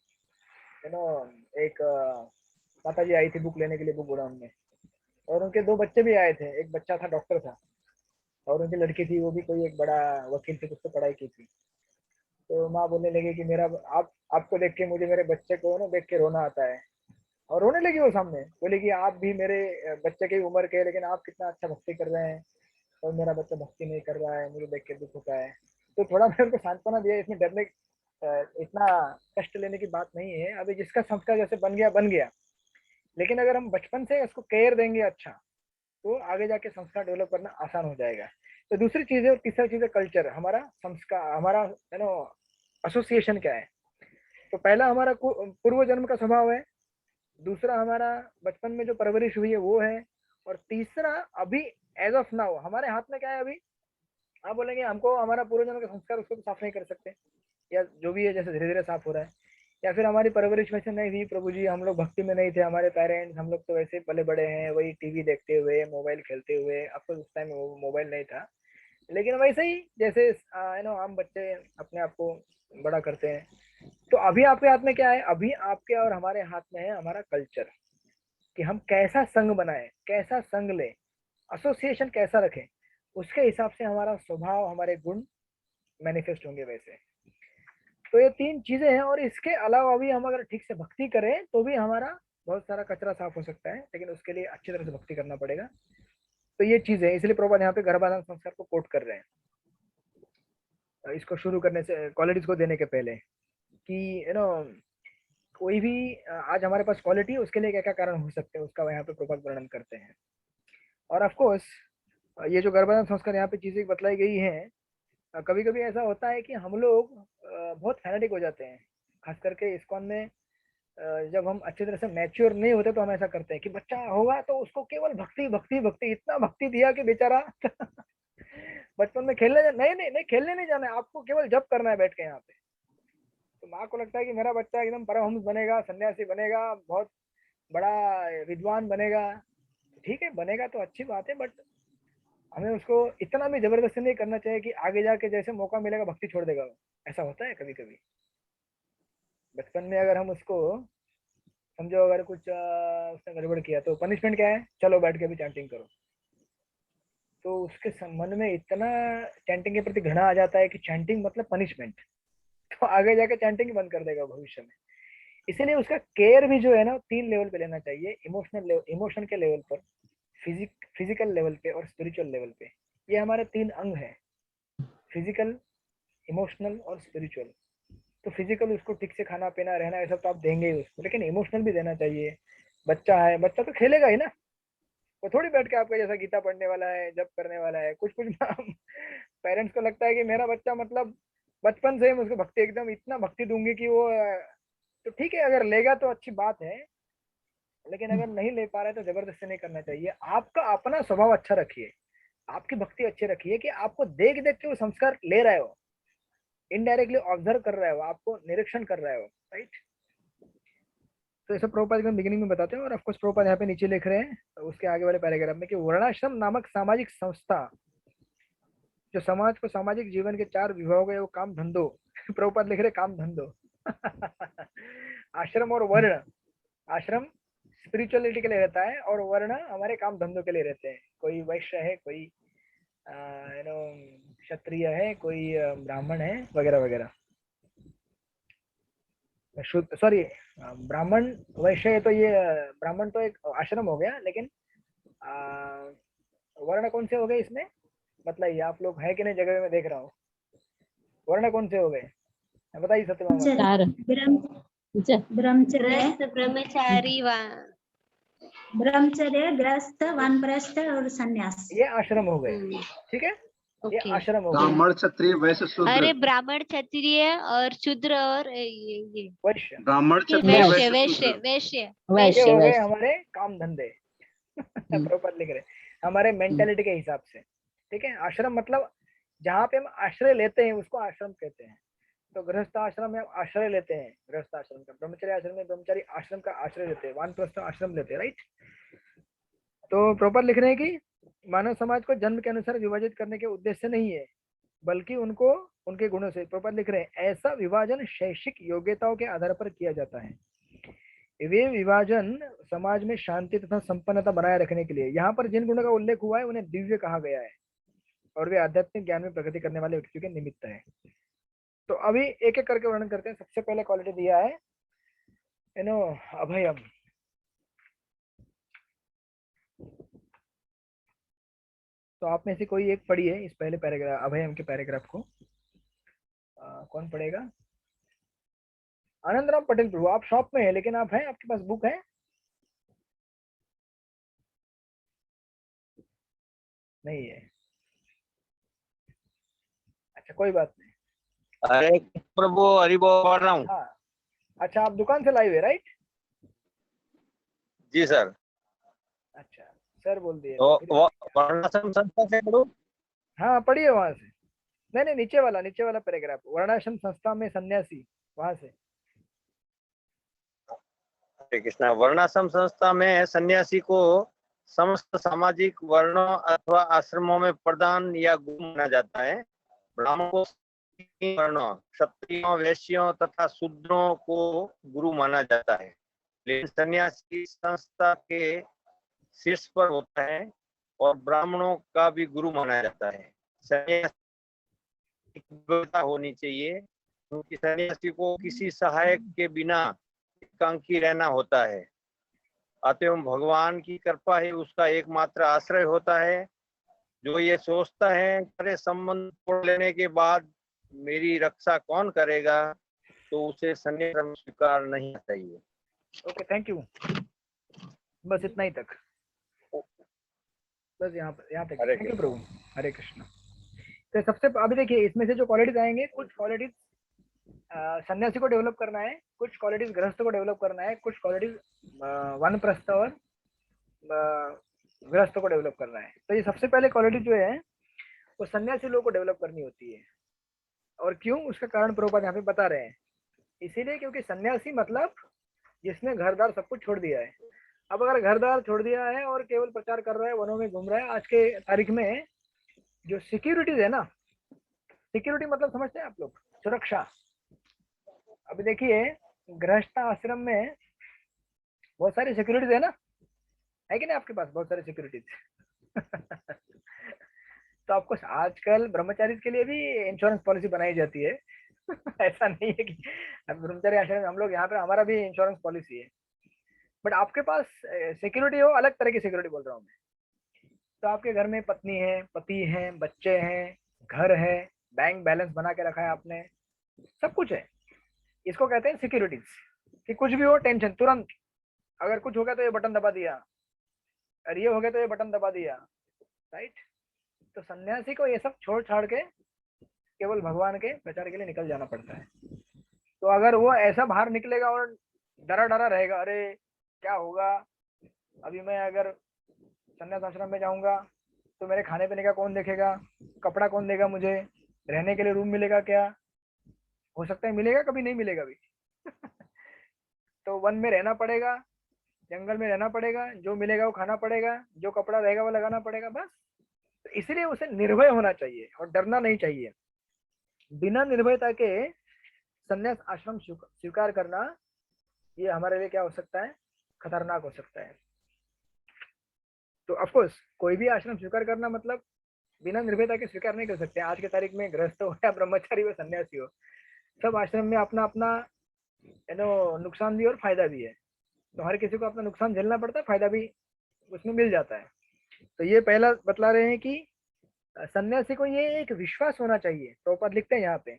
एक माता जी आई थी बुक लेने के लिए बुक गोडाउन में, और उनके 2 बच्चे भी आए थे, एक बच्चा था डॉक्टर था, और उनकी लड़की थी वो भी कोई एक बड़ा वकील से कुछ तो पढ़ाई की थी। तो माँ बोलने लगी कि मेरा आपको देख के मुझे मेरे बच्चे को देख के रोना आता है, और रोने लगी वो सामने, बोली कि आप भी मेरे बच्चे की उम्र के, लेकिन आप कितना अच्छा भक्ति कर रहे हैं और मेरा बच्चा भक्ति नहीं कर रहा है, मुझे देख के दुख होता है। तो थोड़ा मैं उनको सांत्वना दिया, इसमें डरने इतना कष्ट लेने की बात नहीं है, अभी जिसका संस्कार जैसे बन गया, लेकिन अगर हम बचपन से उसको केयर देंगे अच्छा, तो आगे जाके संस्कार डेवलप करना आसान हो जाएगा। तो दूसरी चीज है, और तीसरा चीज है कल्चर, हमारा संस्कार, हमारा एसोसिएशन क्या है। तो पहला हमारा पूर्व जन्म का स्वभाव है, दूसरा हमारा बचपन में जो परवरिश हुई है वो है, और तीसरा अभी एज ऑफ नाउ हमारे हाथ में क्या है अभी। आप बोलेंगे हमको हमारा पूर्व जन्म का संस्कार उसको तो साफ नहीं कर सकते, या जो भी है जैसे धीरे धीरे साफ हो रहा है, या फिर हमारी परवरिश वैसे नहीं थी, प्रभु जी हम लोग भक्ति में नहीं थे, हमारे पेरेंट्स हम लोग तो वैसे पले बड़े हैं वही टीवी देखते हुए मोबाइल खेलते हुए, अब तो उस टाइम मोबाइल नहीं था, लेकिन वैसे ही जैसे आम बच्चे अपने आप को बड़ा करते हैं। तो अभी आपके हाथ में क्या है, अभी आपके और हमारे हाथ में है हमारा कल्चर, कि हम कैसा संघ बनाए, कैसा संघ ले, एसोसिएशन कैसा रखें, उसके हिसाब से हमारा स्वभाव, हमारे गुण मैनिफेस्ट होंगे वैसे। तो ये 3 चीजें हैं, और इसके अलावा भी हम अगर ठीक से भक्ति करें तो भी हमारा बहुत सारा कचरा साफ हो सकता है, लेकिन उसके लिए अच्छी तरह से भक्ति करना पड़ेगा। तो ये चीजें, इसलिए प्रभुपाद यहाँ पे गर्भाधान संस्कार को कोट कर रहे हैं इसको शुरू करने से, क्वालिटीज को देने के पहले, कि कोई भी आज हमारे पास क्वालिटी है उसके लिए क्या क्या कारण हो सकते हैं, उसका यहाँ पे प्रभुपाद वर्णन करते हैं। और ऑफ कोर्स ये जो गर्भाधान संस्कार यहाँ पे चीजें बतलाई गई हैं, कभी कभी ऐसा होता है कि हम लोग बहुत फैनेटिक हो जाते हैं, खास करके इस्कॉन में जब हम अच्छी तरह से मैच्योर नहीं होते तो हम ऐसा करते हैं कि बच्चा होगा तो उसको केवल भक्ति भक्ति भक्ति, इतना भक्ति दिया कि बेचारा बचपन में खेलने नहीं खेलने नहीं जाना है, आपको केवल जप करना है बैठ के यहाँ पे। तो माँ को लगता है कि मेरा बच्चा एकदम परमहंस बनेगा, सन्यासी बनेगा, बहुत बड़ा विद्वान बनेगा, ठीक है बनेगा तो अच्छी बात है, बट हमें उसको इतना भी जबरदस्ती नहीं करना चाहिए कि आगे जाके जैसे मौका मिलेगा भक्ति छोड़ देगा वो। ऐसा होता है कभी कभी। बचपन में अगर हम उसको समझो, अगर कुछ उसने गड़बड़ किया तो पनिशमेंट क्या है, चलो बैठ के भी चैंटिंग करो, तो उसके मन में इतना चैंटिंग के प्रति घृणा आ जाता है कि चैंटिंग मतलब पनिशमेंट, तो आगे जाके चैंटिंग बंद कर देगा भविष्य में। इसीलिए उसका केयर भी जो है ना 3 लेवल पे लेना चाहिए, इमोशन के लेवल पर, फिजिकल लेवल पे और स्पिरिचुअल लेवल पे। ये हमारे 3 अंग हैं, फिजिकल, इमोशनल और स्पिरिचुअल। तो फिजिकल उसको ठीक से खाना पीना रहना ये सब तो आप देंगे ही उसको, लेकिन इमोशनल भी देना चाहिए। बच्चा है, बच्चा तो खेलेगा ही ना, वो थोड़ी बैठ के आपका जैसा गीता पढ़ने वाला है, जप करने वाला है। कुछ कुछ पेरेंट्स को लगता है कि मेरा बच्चा मतलब बचपन से ही मैं उसको भक्ति एकदम इतना भक्ति दूंगी कि वो, तो ठीक है अगर लेगा तो अच्छी बात है, लेकिन अगर नहीं ले पा रहा है तो जबरदस्ती नहीं करना चाहिए। आपका अपना स्वभाव अच्छा रखिए, आपकी भक्ति अच्छी रखिए कि आपको देख देख के वो संस्कार ले रहे हो, इनडायरेक्टली ऑब्जर्व कर रहे हो, आपको निरीक्षण कर रहे हो, राइट। तो ऐसा प्रभुपाद में बिगिनिंग में बताते हैं, और ऑफकोर्स प्रभुपाद यहाँ पे नीचे लिख रहे हैं उसके आगे वाले पैराग्राफ में कि वर्णाश्रम नामक सामाजिक संस्था जो समाज को सामाजिक जीवन के 4 विभागों है वो काम धंधों प्रभुपाद लिख रहे काम धंधों आश्रम और वर्ण, आश्रम स्पिरिचुअलिटी के लिए रहता है और वर्ण हमारे काम धंधों के लिए रहते हैं। कोई वैश्य है, कोई क्षत्रिय है, कोई ब्राह्मण है, वगैरह वगैरह। सॉरी, ब्राह्मण वैश्य है तो ये ब्राह्मण तो एक आश्रम हो गया, लेकिन वर्ण कौन से हो गए इसमें बताइए, आप लोग है कि नहीं जगह में देख रहा हूँ, वर्ण कौन से हो गए बताइए सत्यभामा। ब्रह्मचर्य, गृहस्थ, ब्रह्मचारी, ब्रह्मचर्य, गृहस्थ, वानप्रस्थ और संन्यास। ये आश्रम हो गए, ठीक है, ये ओके। आश्रम हो गए। ब्राह्मण क्षत्रिय वैश्य अरे शूद्र। ब्राह्मण, क्षत्रिय और शूद्र और ये वैश्य, ब्राह्मण क्षत्रिय वैश्य, वैश्य वैश्य, शूद्र। वैश्य, ये वैश्य। हो गए हमारे काम धंधे प्रॉपर लिख रहे, हमारे मेंटेलिटी के हिसाब से, ठीक है। आश्रम मतलब जहाँ पे हम आश्रय लेते हैं उसको आश्रम कहते हैं। तो गृहस्थ आश्रम में आश्रय लेते हैं, गृहस्थ आश्रम का, ब्रह्मचर्य आश्रम में ब्रह्मचारी आश्रम का आश्रय लेते हैं, वानप्रस्थ आश्रम लेते हैं, राइट। तो प्रॉपर लिख रहे हैं कि मानव समाज को जन्म के अनुसार विभाजित करने के उद्देश्य से नहीं है, बल्कि उनको उनके गुणों से, प्रॉपर लिख रहे हैं ऐसा विभाजन शैक्षिक योग्यताओं के आधार पर किया जाता है। वे विभाजन समाज में शांति तथा संपन्नता बनाए रखने के लिए, यहाँ पर जिन गुणों का उल्लेख हुआ है उन्हें दिव्य कहा गया है और वे आध्यात्मिक ज्ञान में प्रगति करने वाले व्यक्तियों के निमित्त है। तो अभी एक एक करके वर्णन करते हैं। सबसे पहले क्वालिटी दिया है अभयम। तो आप में से कोई एक पढ़िए इस पहले पैराग्राफ, अभयम के पैराग्राफ को। कौन पढ़ेगा? आनंद राम पटेल प्रभु, आप शॉप में है लेकिन आप हैं, आपके पास बुक है? नहीं है, अच्छा कोई बात नहीं। अरे प्रभु हरि बोल पढ़ रहा हूँ। हाँ, अच्छा आप दुकान से लाए हुए, राइट? जी सर। अच्छा सर बोल दिए तो वर्णाश्रम संस्था से पढ़ूं? हाँ पढ़िए वहां से। नहीं, नीचे वाला पैराग्राफ, वर्णाश्रम संस्था में सन्यासी, वहां से। हरे कृष्णा। वर्णाश्रम संस्था में सन्यासी को समस्त सामाजिक वर्णों अथवा आश्रमों में प्रधान या गुरु माना जाता है। ब्राह्मणों को 3 वर्णों, क्षत्रियों, वैश्यों तथा शूद्रों को गुरु माना जाता है, लेकिन सन्यासी संस्था के शीर्ष पर होता है और ब्राह्मणों का भी गुरु माना जाता है। सन्यासी की होनी चाहिए क्योंकि सन्यासी को किसी सहायक के बिना एकांकी रहना होता है। अतएव भगवान की कृपा ही उसका एकमात्र आश्रय होता है। जो ये सोचता है अरे संबंध तोड़ लेने के बाद मेरी रक्षा कौन करेगा, तो उसे सन्यास स्वीकार नहीं चाहिए। Okay, thank you. बस इतना ही तक, बस यहाँ तक। थैंक यू प्रभु, हरे कृष्ण। तो सबसे अभी देखिए इसमें से जो क्वालिटीज आएंगे, कुछ क्वालिटीज सन्यासी को डेवलप करना है, कुछ क्वालिटीज गृहस्थ को डेवलप करना है, कुछ क्वालिटीज वानप्रस्थ और गृहस्थ को डेवलप करना है। तो ये सबसे पहले क्वालिटी जो है वो सन्यासी लोगों को डेवलप करनी होती है। और क्यों, उसका कारण प्रभुपाद यहाँ पे बता रहे हैं। इसीलिए क्योंकि सन्यासी मतलब जिसने घर-द्वार सब कुछ छोड़ दिया है। अब अगर घर-द्वार छोड़ दिया है और केवल प्रचार कर रहा है, वनों में घूम रहा है, आज के तारीख में जो सिक्योरिटीज है ना, सिक्योरिटी मतलब समझते हैं आप लोग, सुरक्षा। अभी देखिए गृहस्थ आश्रम में बहुत सारी सिक्योरिटीज है ना, है कि नहीं आपके पास बहुत सारी सिक्योरिटीज? तो आपको आजकल ब्रह्मचारी के लिए भी इंश्योरेंस पॉलिसी बनाई जाती है। ऐसा नहीं है कि अब ब्रह्मचारी आश्रम में हम लोग यहाँ पे हमारा भी इंश्योरेंस पॉलिसी है, बट आपके पास सिक्योरिटी हो, अलग तरह की सिक्योरिटी बोल रहा हूँ मैं। तो आपके घर में पत्नी है, पति है, बच्चे हैं, घर है, बैंक बैलेंस बना के रखा है आपने, सब कुछ है। इसको कहते हैं सिक्योरिटीज, कि कुछ भी हो टेंशन तुरंत, अगर कुछ हो गया तो ये बटन दबा दिया, और ये हो गया तो ये बटन दबा दिया, राइट। तो सन्यासी को ये सब छोड़ छाड़ के केवल भगवान के प्रचार के लिए निकल जाना पड़ता है। तो अगर वो ऐसा बाहर निकलेगा और डरा डरा रहेगा, अरे क्या होगा, अभी मैं अगर संन्यास आश्रम में जाऊंगा तो मेरे खाने पीने का कौन देखेगा, कपड़ा कौन देगा, मुझे रहने के लिए रूम मिलेगा क्या, हो सकता है मिलेगा, कभी नहीं मिलेगा भी। तो वन में रहना पड़ेगा, जंगल में रहना पड़ेगा, जो मिलेगा वो खाना पड़ेगा, जो कपड़ा रहेगा वो लगाना पड़ेगा, बस। तो इसलिए उसे निर्भय होना चाहिए और डरना नहीं चाहिए। बिना निर्भयता के संन्यास आश्रम स्वीकार करना ये हमारे लिए क्या हो सकता है, खतरनाक हो सकता है। तो ऑफकोर्स कोई भी आश्रम स्वीकार करना मतलब बिना निर्भयता के स्वीकार नहीं कर सकते। आज की तारीख में गृहस्थ हो या ब्रह्मचारी हो, सन्यासी हो, सब आश्रम में अपना अपना नुकसान भी और फायदा भी है। तो हर किसी को अपना नुकसान झेलना पड़ता है, फायदा भी उसमें मिल जाता है। तो ये पहला बतला रहे हैं कि सन्यासी को ये एक विश्वास होना चाहिए, प्रभुपाद लिखते हैं यहाँ पे,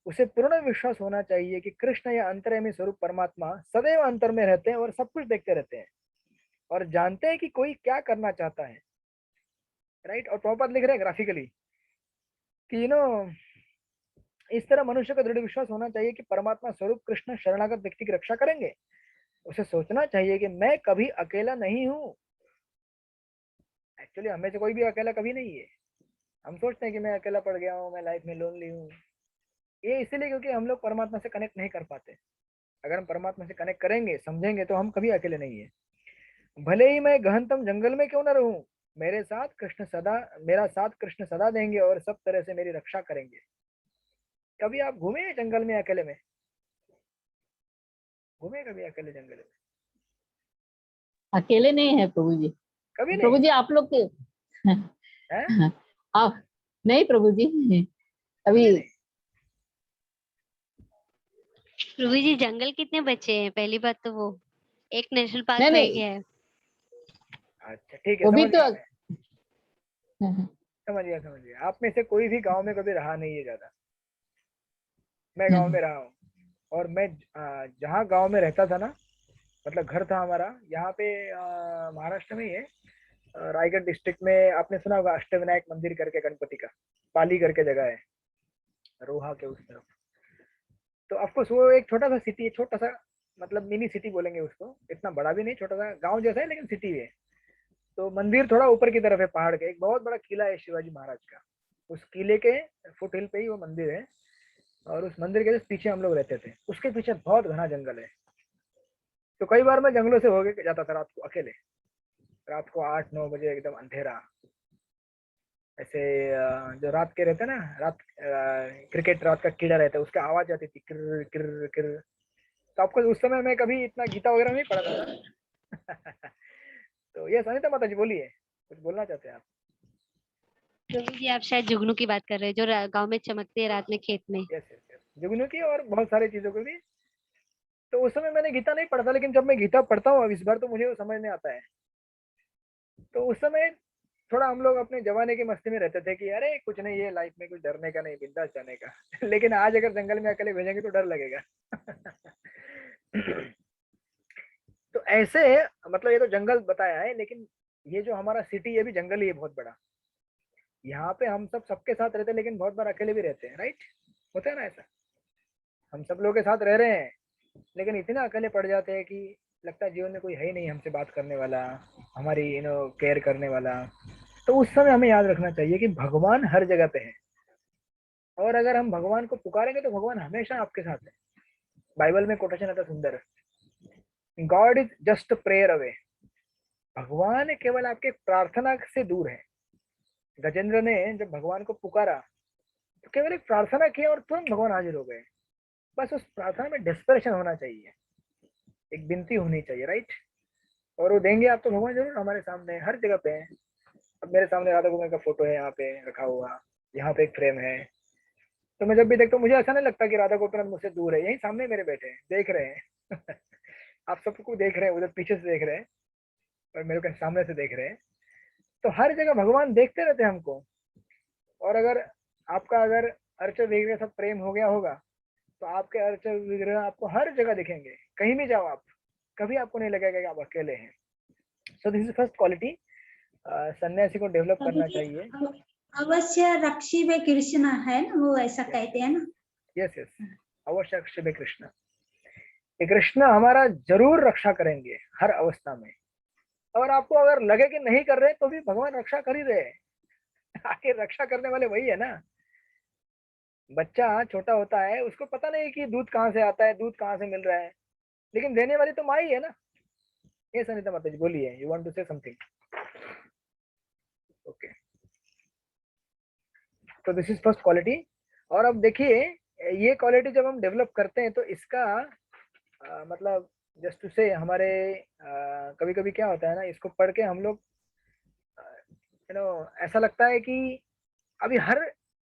उसे पूर्ण विश्वास होना चाहिए कि कृष्ण या अंतर्यामी स्वरूप परमात्मा सदैव अंतर में रहते हैं और सब कुछ देखते रहते हैं और जानते हैं कि कोई क्या करना चाहता है, राइट। और प्रभुपाद लिख रहे हैं ग्राफिकली कि इस तरह मनुष्य का दृढ़ विश्वास होना चाहिए कि परमात्मा स्वरूप कृष्ण शरणागत व्यक्ति की रक्षा करेंगे। उसे सोचना चाहिए कि मैं कभी अकेला नहीं हूँ। एक्चुअली हमें से कोई भी अकेला कभी नहीं है। हम सोचते हैं कि मैं अकेला पड़ गया हूँ, मैं लाइफ में लोनली हूँ। ये इसलिए क्योंकि हम लोग परमात्मा से कनेक्ट नहीं कर पाते। अगर हम परमात्मा से कनेक्ट करेंगे, समझेंगे, तो हम कभी अकेले नहीं है। भले ही मैं गहनतम जंगल में क्यों न रहूं, मेरा साथ कृष्ण सदा देंगे और सब तरह से मेरी रक्षा करेंगे। कभी आप घूमे जंगल में अकेले में? घूमे कभी अकेले जंगल में? अकेले नहीं है प्रभु जी। कभी नहीं? प्रभु जी आप लोग के हैं? आप नहीं प्रभु जी अभी नहीं। प्रभु जी जंगल कितने बचे हैं? पहली बात तो वो एक नेशनल पार्क नहीं, रह नहीं। गया है। अच्छा ठीक है, वो भी समझ तो गया। समझिए आप में से कोई भी गांव में कभी रहा नहीं है ज्यादा। मैं गांव में रहा हूँ, और मैं जहाँ गांव में रहता था ना, मतलब घर था हमारा यहाँ पे महाराष्ट्र में ही है, रायगढ़ डिस्ट्रिक्ट में। आपने सुना होगा अष्टविनायक मंदिर करके गणपति का, पाली करके जगह है रोहा के उस तरफ। तो ऑफकोर्स वो एक छोटा सा सिटी है, छोटा सा मतलब मिनी सिटी बोलेंगे उसको, इतना बड़ा भी नहीं, छोटा सा गांव जैसा है लेकिन सिटी है। तो मंदिर थोड़ा ऊपर की तरफ है पहाड़ के, एक बहुत बड़ा किला है शिवाजी महाराज का। उस किले के फुट हिल पे ही वो मंदिर है, और उस मंदिर के पीछे हम लोग रहते थे। उसके पीछे बहुत घना जंगल है। तो कई बार मैं जंगलों से होके जाता था रात को अकेले, रात को 8-9 बजे एकदम अंधेरा, ऐसे जो रात के रहते हैं ना, रात क्रिकेट रात का कीड़ा रहता है, उसकी आवाज आती थी किर किर किर। तो आपको उस समय मैं कभी इतना गीता वगैरह नहीं पढ़ा था। तो ये सुनीता माता जी बोलिए, कुछ बोलना चाहते हैं आप? प्रभु जी आप शायद जुगनू की बात कर रहे हैं जो गांव में चमकते हैं रात में खेत में। यस जुगनू की और बहुत सारी चीजों को भी। तो उस समय मैंने गीता नहीं पढ़ा था, लेकिन जब मैं गीता पढ़ता हूँ अब इस बार तो मुझे वो समझ में आता है। तो उस समय थोड़ा हम लोग अपने जवानी की मस्ती में रहते थे कि अरे कुछ नहीं, ये लाइफ में कुछ डरने का नहीं, बिंदास जाने का। लेकिन आज अगर जंगल में अकेले भेजेंगे तो डर लगेगा। तो ऐसे मतलब ये तो जंगल बताया है, लेकिन ये जो हमारा सिटी ये भी जंगल ही है बहुत बड़ा। यहाँ पे हम सब सबके साथ रहते हैं, लेकिन बहुत बार अकेले भी रहते हैं, राइट। होता है ना ऐसा, हम सब लोग के साथ रह रहे हैं लेकिन इतना अकेले पड़ जाते हैं कि लगता है जीवन में कोई है ही नहीं हमसे बात करने वाला, हमारी केयर करने वाला। तो उस समय हमें याद रखना चाहिए कि भगवान हर जगह पे है, और अगर हम भगवान को पुकारेंगे तो भगवान हमेशा आपके साथ है। बाइबल में कोटेशन आता सुंदर, God is just prayer away. भगवान केवल आपके प्रार्थना से दूर है। गजेंद्र ने जब भगवान को पुकारा तो केवल एक प्रार्थना की और तुरंत भगवान हाजिर हो गए। बस उस प्रार्थना में डेस्परेशन होना चाहिए, एक विनती होनी चाहिए, राइट। और वो देंगे आप तो भगवान जरूर हमारे सामने हर जगह पे है। अब मेरे सामने राधा गोविंद का फोटो है यहाँ पे रखा हुआ, यहाँ पे एक फ्रेम है, तो मैं जब भी देखता हूँ मुझे ऐसा नहीं लगता कि राधा गोपीनाथ मुझसे दूर है, यही सामने मेरे बैठे हैं, देख रहे हैं। आप सबको देख रहे हैं, उधर पीछे से देख रहे हैं और मेरे को सामने से देख रहे हैं। तो हर जगह भगवान देखते रहते हैं हमको। और अगर आपका अगर अर्च विग्रह सब प्रेम हो गया होगा तो आपके अर्च विग्रह आपको हर जगह दिखेंगे, कहीं भी जाओ आप, कभी आपको नहीं लगेगा कि आप अकेले हैं। सो दिस इज फर्स्ट क्वालिटी सन्यासी को डेवलप करना चाहिए। अवश्य रक्षी में कृष्ण है ना, वो ऐसा कहते हैं ना। यस यस, अवश्य रक्षी में कृष्ण। ये कृष्ण हमारा जरूर रक्षा करेंगे हर अवस्था में। और आपको अगर लगे कि नहीं कर रहे तो भी भगवान रक्षा कर ही रहे हैं। आखिर रक्षा करने वाले वही है ना। बच्चा छोटा होता है, उसको पता नहीं कि दूध कहाँ से आता है, दूध कहाँ से मिल रहा है, लेकिन देने वाली तो माँ ही है ना। ये सनिता माता जी बोलिए, you want to say something? Okay, तो दिस इज फर्स्ट क्वालिटी। और अब देखिए ये क्वालिटी जब हम डेवलप करते हैं तो इसका मतलब जस्ट टू से हमारे कभी कभी क्या होता है ना, इसको पढ़ के हम लोग ऐसा लगता है कि अभी हर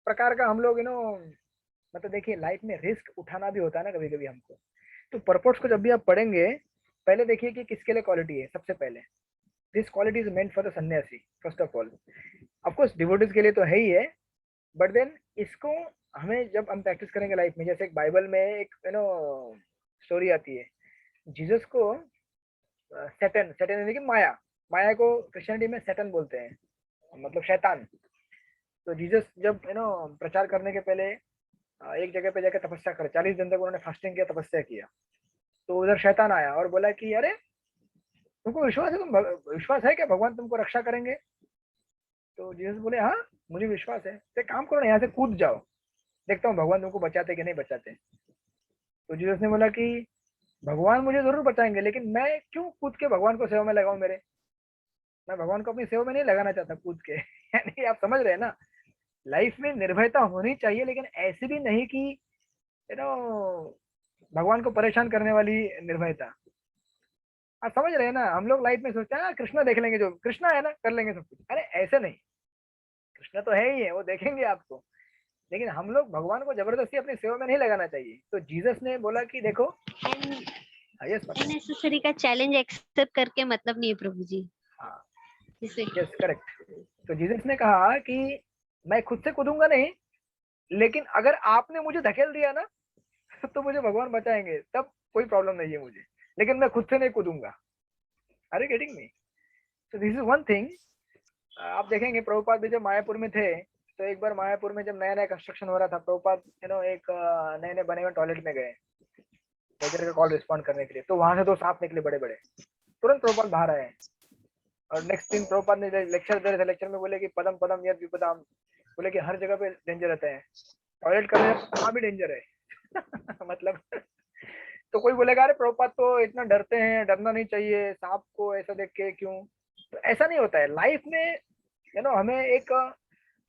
प्रकार का हम लोग मतलब देखिए लाइफ में रिस्क उठाना भी होता है ना कभी कभी हमको। तो पर्पस को जब भी आप पढ़ेंगे पहले देखिए कि किसके लिए क्वालिटी है। सबसे पहले this quality is meant for the sannyasi first of all. Of course devotees के लिए तो है ही है, बट देन इसको हमें जब हम प्रैक्टिस करेंगे लाइफ में, जैसे एक बाइबल में एक स्टोरी आती है, जीसस को सैटन यानी कि माया को क्रिश्चियनिटी में सैटन बोलते हैं, मतलब शैतान। तो जीसस जब प्रचार करने के पहले एक जगह पे जाकर तपस्या करे, 40 दिन तक उन्होंने फास्टिंग किया, तपस्या किया। तो उधर शैतान आया और बोला कि अरे तुमको विश्वास है, विश्वास है क्या भगवान तुमको रक्षा करेंगे? तो जीसस बोले हाँ मुझे विश्वास है, तो काम करो ना, यहाँ से कूद जाओ, देखता हूँ भगवान तुमको बचाते कि नहीं बचाते। तो जीसस ने बोला कि भगवान मुझे जरूर बचाएंगे, लेकिन मैं क्यों कूद के भगवान को सेवा में लगाऊं? मैं भगवान को अपनी सेवा में नहीं लगाना चाहता कूद के। यानी आप समझ रहे हैं ना, लाइफ में निर्भयता होनी चाहिए, लेकिन ऐसे भी नहीं कि भगवान को परेशान करने वाली निर्भयता। आप समझ रहे हैं ना, हम लोग लाइफ में सोचते हैं कृष्णा देख लेंगे, जो कृष्णा है ना कर लेंगे सब कुछ। अरे ऐसे नहीं, कृष्णा तो है ही है, वो देखेंगे आपको, लेकिन हम लोग भगवान को जबरदस्ती अपनी सेवा में नहीं लगाना चाहिए। तो जीसस ने बोला कि देखो अननेसेसरी का चैलेंज एक्सेप्ट करके मतलब नहीं है प्रभु जी। हाँ जिसे यस करेक्ट। तो जीसस ने कहा कि मैं खुद से कूदूंगा नहीं, लेकिन अगर आपने मुझे धकेल दिया ना तो मुझे भगवान बचाएंगे, तब कोई प्रॉब्लम नहीं है मुझे, लेकिन मैं खुद से नहीं कूदूंगा। Are you getting me? So this is one thing. आप देखेंगे प्रभुपाद भी जब मायापुर में थे, तो एक बार मायापुर में जब नया नया कंस्ट्रक्शन हो रहा था, प्रभुपाद एक नए नए बने हुए टॉयलेट में गए मेजर का कॉल रिस्पॉन्ड करने के लिए। तो वहां से 2 सांप निकले बड़े बड़े, तुरंत प्रभुपाद बाहर आए। और नेक्स्ट दिन प्रभुपाद ने लेक्चर दे रहे थे, लेक्चर में बोले कि पदम पदम यद विपदाम, बोले कि हर जगह पे डेंजर रहते हैं, टॉयलेट करने वहां भी डेंजर है। मतलब तो कोई बोलेगा अरे प्रभुपाद तो इतना डरते हैं, डरना नहीं चाहिए सांप को ऐसा देख के क्यों? तो ऐसा नहीं होता है लाइफ में, हमें एक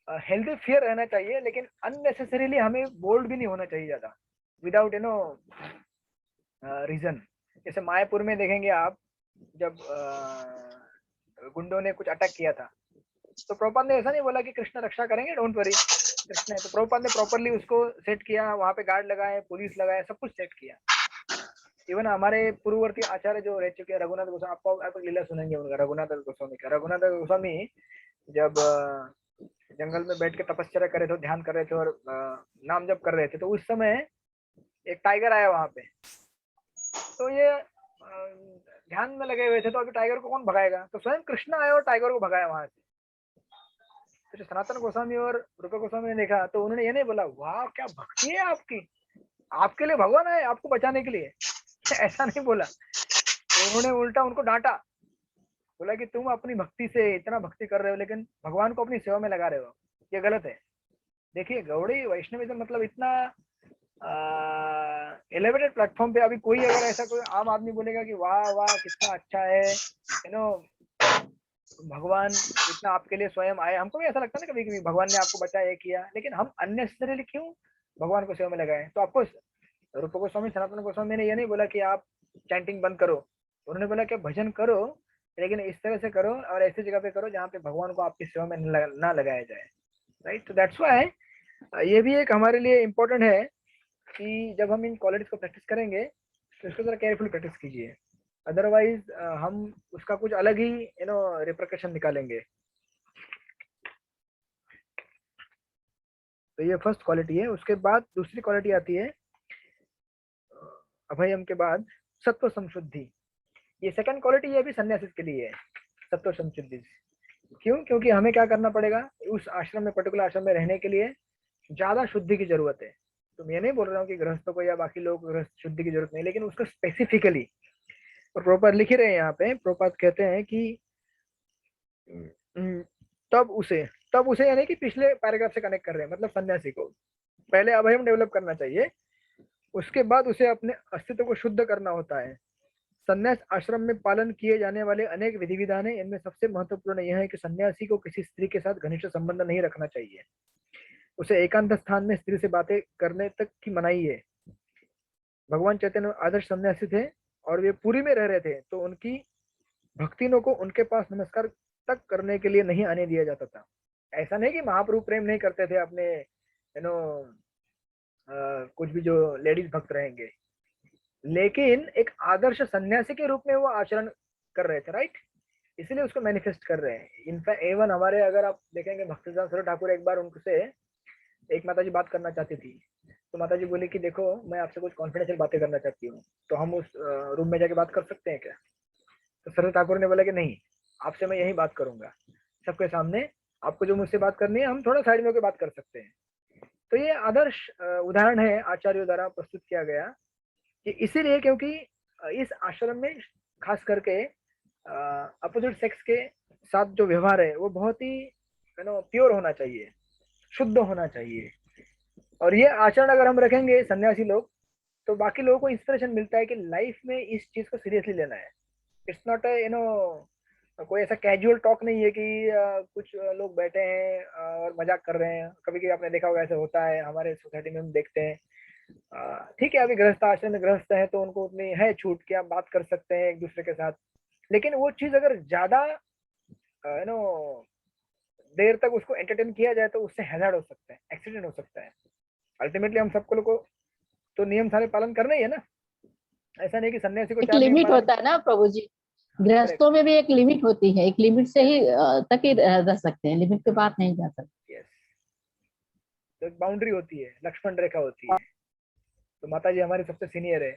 हेल्दी फियर रहना चाहिए, लेकिन अननेसेसरीली हमें बोल्ड भी नहीं होना चाहिए ज्यादा विदाउट रीजन। जैसे मायापुर में देखेंगे आप, जब गुंडों ने कुछ अटैक किया था, तो प्रभुपाद ने ऐसा नहीं बोला कि कृष्ण रक्षा करेंगे, डोंट वरी कृष्ण है। तो प्रभुपाद ने प्रॉपरली उसको सेट किया, वहां पे गार्ड लगाए, पुलिस लगाए, सब कुछ सेट किया। इवन हमारे पूर्ववर्ती आचार्य जो रह चुके हैं रघुनाथ गोस्वामी, आपको लीला सुनेंगे उनका, रघुनाथ गोस्वामी का। रघुनाथ गोस्वामी जब जंगल में बैठ के तपस्या कर रहे थे, ध्यान कर रहे थे और नाम जप कर रहे थे, तो उस समय एक टाइगर आया वहां पे। तो ये ध्यान में लगे हुए थे, तो अभी टाइगर को कौन भगाएगा? तो स्वयं कृष्ण आया और टाइगर को भगाया वहां से। तो सनातन गोस्वामी और रूप गोस्वामी ने देखा, तो उन्होंने ये नहीं बोला वाह क्या भक्ति है आपकी, आपके लिए भगवान आए आपको बचाने के लिए, ऐसा नहीं बोला। तो उन्होंने उल्टा उनको डांटा, बोला कि तुम अपनी भक्ति से इतना भक्ति कर रहे हो, लेकिन भगवान को अपनी सेवा में लगा रहे हो, ये गलत है। देखिए गौड़ी वैष्णविज्म मतलब इतना एलिवेटेड प्लेटफॉर्म पे अभी कोई अगर ऐसा कोई आम आदमी बोलेगा कि वाह वाह कितना अच्छा है, भगवान इतना आपके लिए स्वयं आए, हमको भी ऐसा लगता है ना कभी कभी भगवान ने आपको बचाया किया, लेकिन हम अननेसेसरीली क्यों भगवान को सेवा में लगाए। तो आपको रूप गोस्वामी सनातन गोस्वामी ने ये नहीं बोला कि आप चैंटिंग बंद करो, उन्होंने बोला कि भजन करो लेकिन इस तरह से करो और ऐसी जगह पे करो जहाँ पे भगवान को आपकी सेवा में ना लगाया जाए, राइट। तो दैट्स व्हाई ये भी एक हमारे लिए इम्पोर्टेंट है कि जब हम इन क्वालिटीज को प्रैक्टिस करेंगे तो इसको जरा केयरफुल प्रैक्टिस कीजिए, अदरवाइज हम उसका कुछ अलग ही रिप्रकशन निकालेंगे। तो ये फर्स्ट क्वालिटी है। उसके बाद दूसरी क्वालिटी आती है अभयम के बाद सत्व संशुद्धि। ये सेकंड क्वालिटी ये भी सन्यासी के लिए है, सत्व संशुद्धि। क्यों? क्योंकि हमें क्या करना पड़ेगा, उस आश्रम में पर्टिकुलर आश्रम में रहने के लिए ज्यादा शुद्धि की जरूरत है। तो मैं नहीं बोल रहा हूँ कि गृहस्थों को या बाकी लोग गृहस्थ शुद्धि की जरूरत नहीं, लेकिन उसको स्पेसिफिकली प्रॉपर लिख रहे हैं यहाँ पे। प्रॉपर कहते हैं कि तब उसे यानी कि पिछले पैराग्राफ से कनेक्ट कर रहे हैं, मतलब सन्यासी को पहले अभयम डेवलप करना चाहिए, उसके बाद उसे अपने अस्तित्व को शुद्ध करना होता है। संन्यास आश्रम में पालन किए जाने वाले अनेक विधि विधान है, इनमें सबसे महत्वपूर्ण यह है कि सन्यासी को किसी स्त्री के साथ घनिष्ठ संबंध नहीं रखना चाहिए, उसे एकांत स्थान में स्त्री से बातें करने तक की मनाही है। भगवान चैतन्य आदर्श सन्यासी थे और वे पुरी में रह रहे थे, तो उनकी भक्तिनों को उनके पास नमस्कार तक करने के लिए नहीं आने दिया जाता था। ऐसा नहीं कि महाप्रभु प्रेम नहीं करते थे अपने कुछ भी जो लेडीज भक्त रहेंगे, लेकिन एक आदर्श सन्यासी के रूप में वो आचरण कर रहे थे, राइट। इसलिए उसको मैनिफेस्ट कर रहे हैं। इनफैक्ट एवन हमारे अगर आप देखेंगे भक्तिदास सरोज ठाकुर एक बार उनसे एक माताजी बात करना चाहती थी, तो माताजी बोली कि देखो मैं आपसे कुछ कॉन्फिडेंशियल बातें करना चाहती हूँ, तो हम उस रूम में जाके बात कर सकते हैं क्या? तो सरोज ठाकुर ने बोला कि नहीं, आपसे मैं यही बात करूंगा सबके सामने, आपको जो मुझसे बात करनी है हम थोड़ा साइड में होकर बात कर सकते हैं। तो ये आदर्श उदाहरण है आचार्यों द्वारा प्रस्तुत किया गया कि इसीलिए क्योंकि इस आश्रम में खास करके अपोजिट सेक्स के साथ जो व्यवहार है वो बहुत ही प्योर होना चाहिए, शुद्ध होना चाहिए। और ये आचरण अगर हम रखेंगे सन्यासी लोग, तो बाकी लोगों को इंस्पिरेशन मिलता है कि लाइफ में इस चीज को सीरियसली लेना है। इट्स नॉट कोई ऐसा कैजुअल टॉक नहीं है कि कुछ लोग बैठे हैं और मजाक कर रहे हैं। कभी कभी आपने देखा होगा ऐसा होता है हमारे सोसाइटी में, हम देखते हैं। ठीक है, अभी गृहस्थ आश्रम में गृहस्थ है तो उनको उतनी है छूट कि आप बात कर सकते हैं एक दूसरे के साथ, लेकिन वो चीज अगर ज्यादा देर तक उसको एंटरटेन किया जाए तो उससे हैजार्ड हो सकता है, एक्सीडेंट हो सकता है। अल्टीमेटली हम सबको लोग को तो नियम सारे पालन करने ही है ना। ऐसा नहीं कि सन्यासी को एक लिमिट होता है ना प्रभु जी, गृहस्थों में भी एक लिमिट होती है, एक लिमिट से ही तक ही रह सकते हैं, लिमिट के बाद नहीं जा सकते। यस, तो एक बाउंड्री होती है, लक्ष्मण रेखा होती है। तो माता जी हमारी सबसे सीनियर है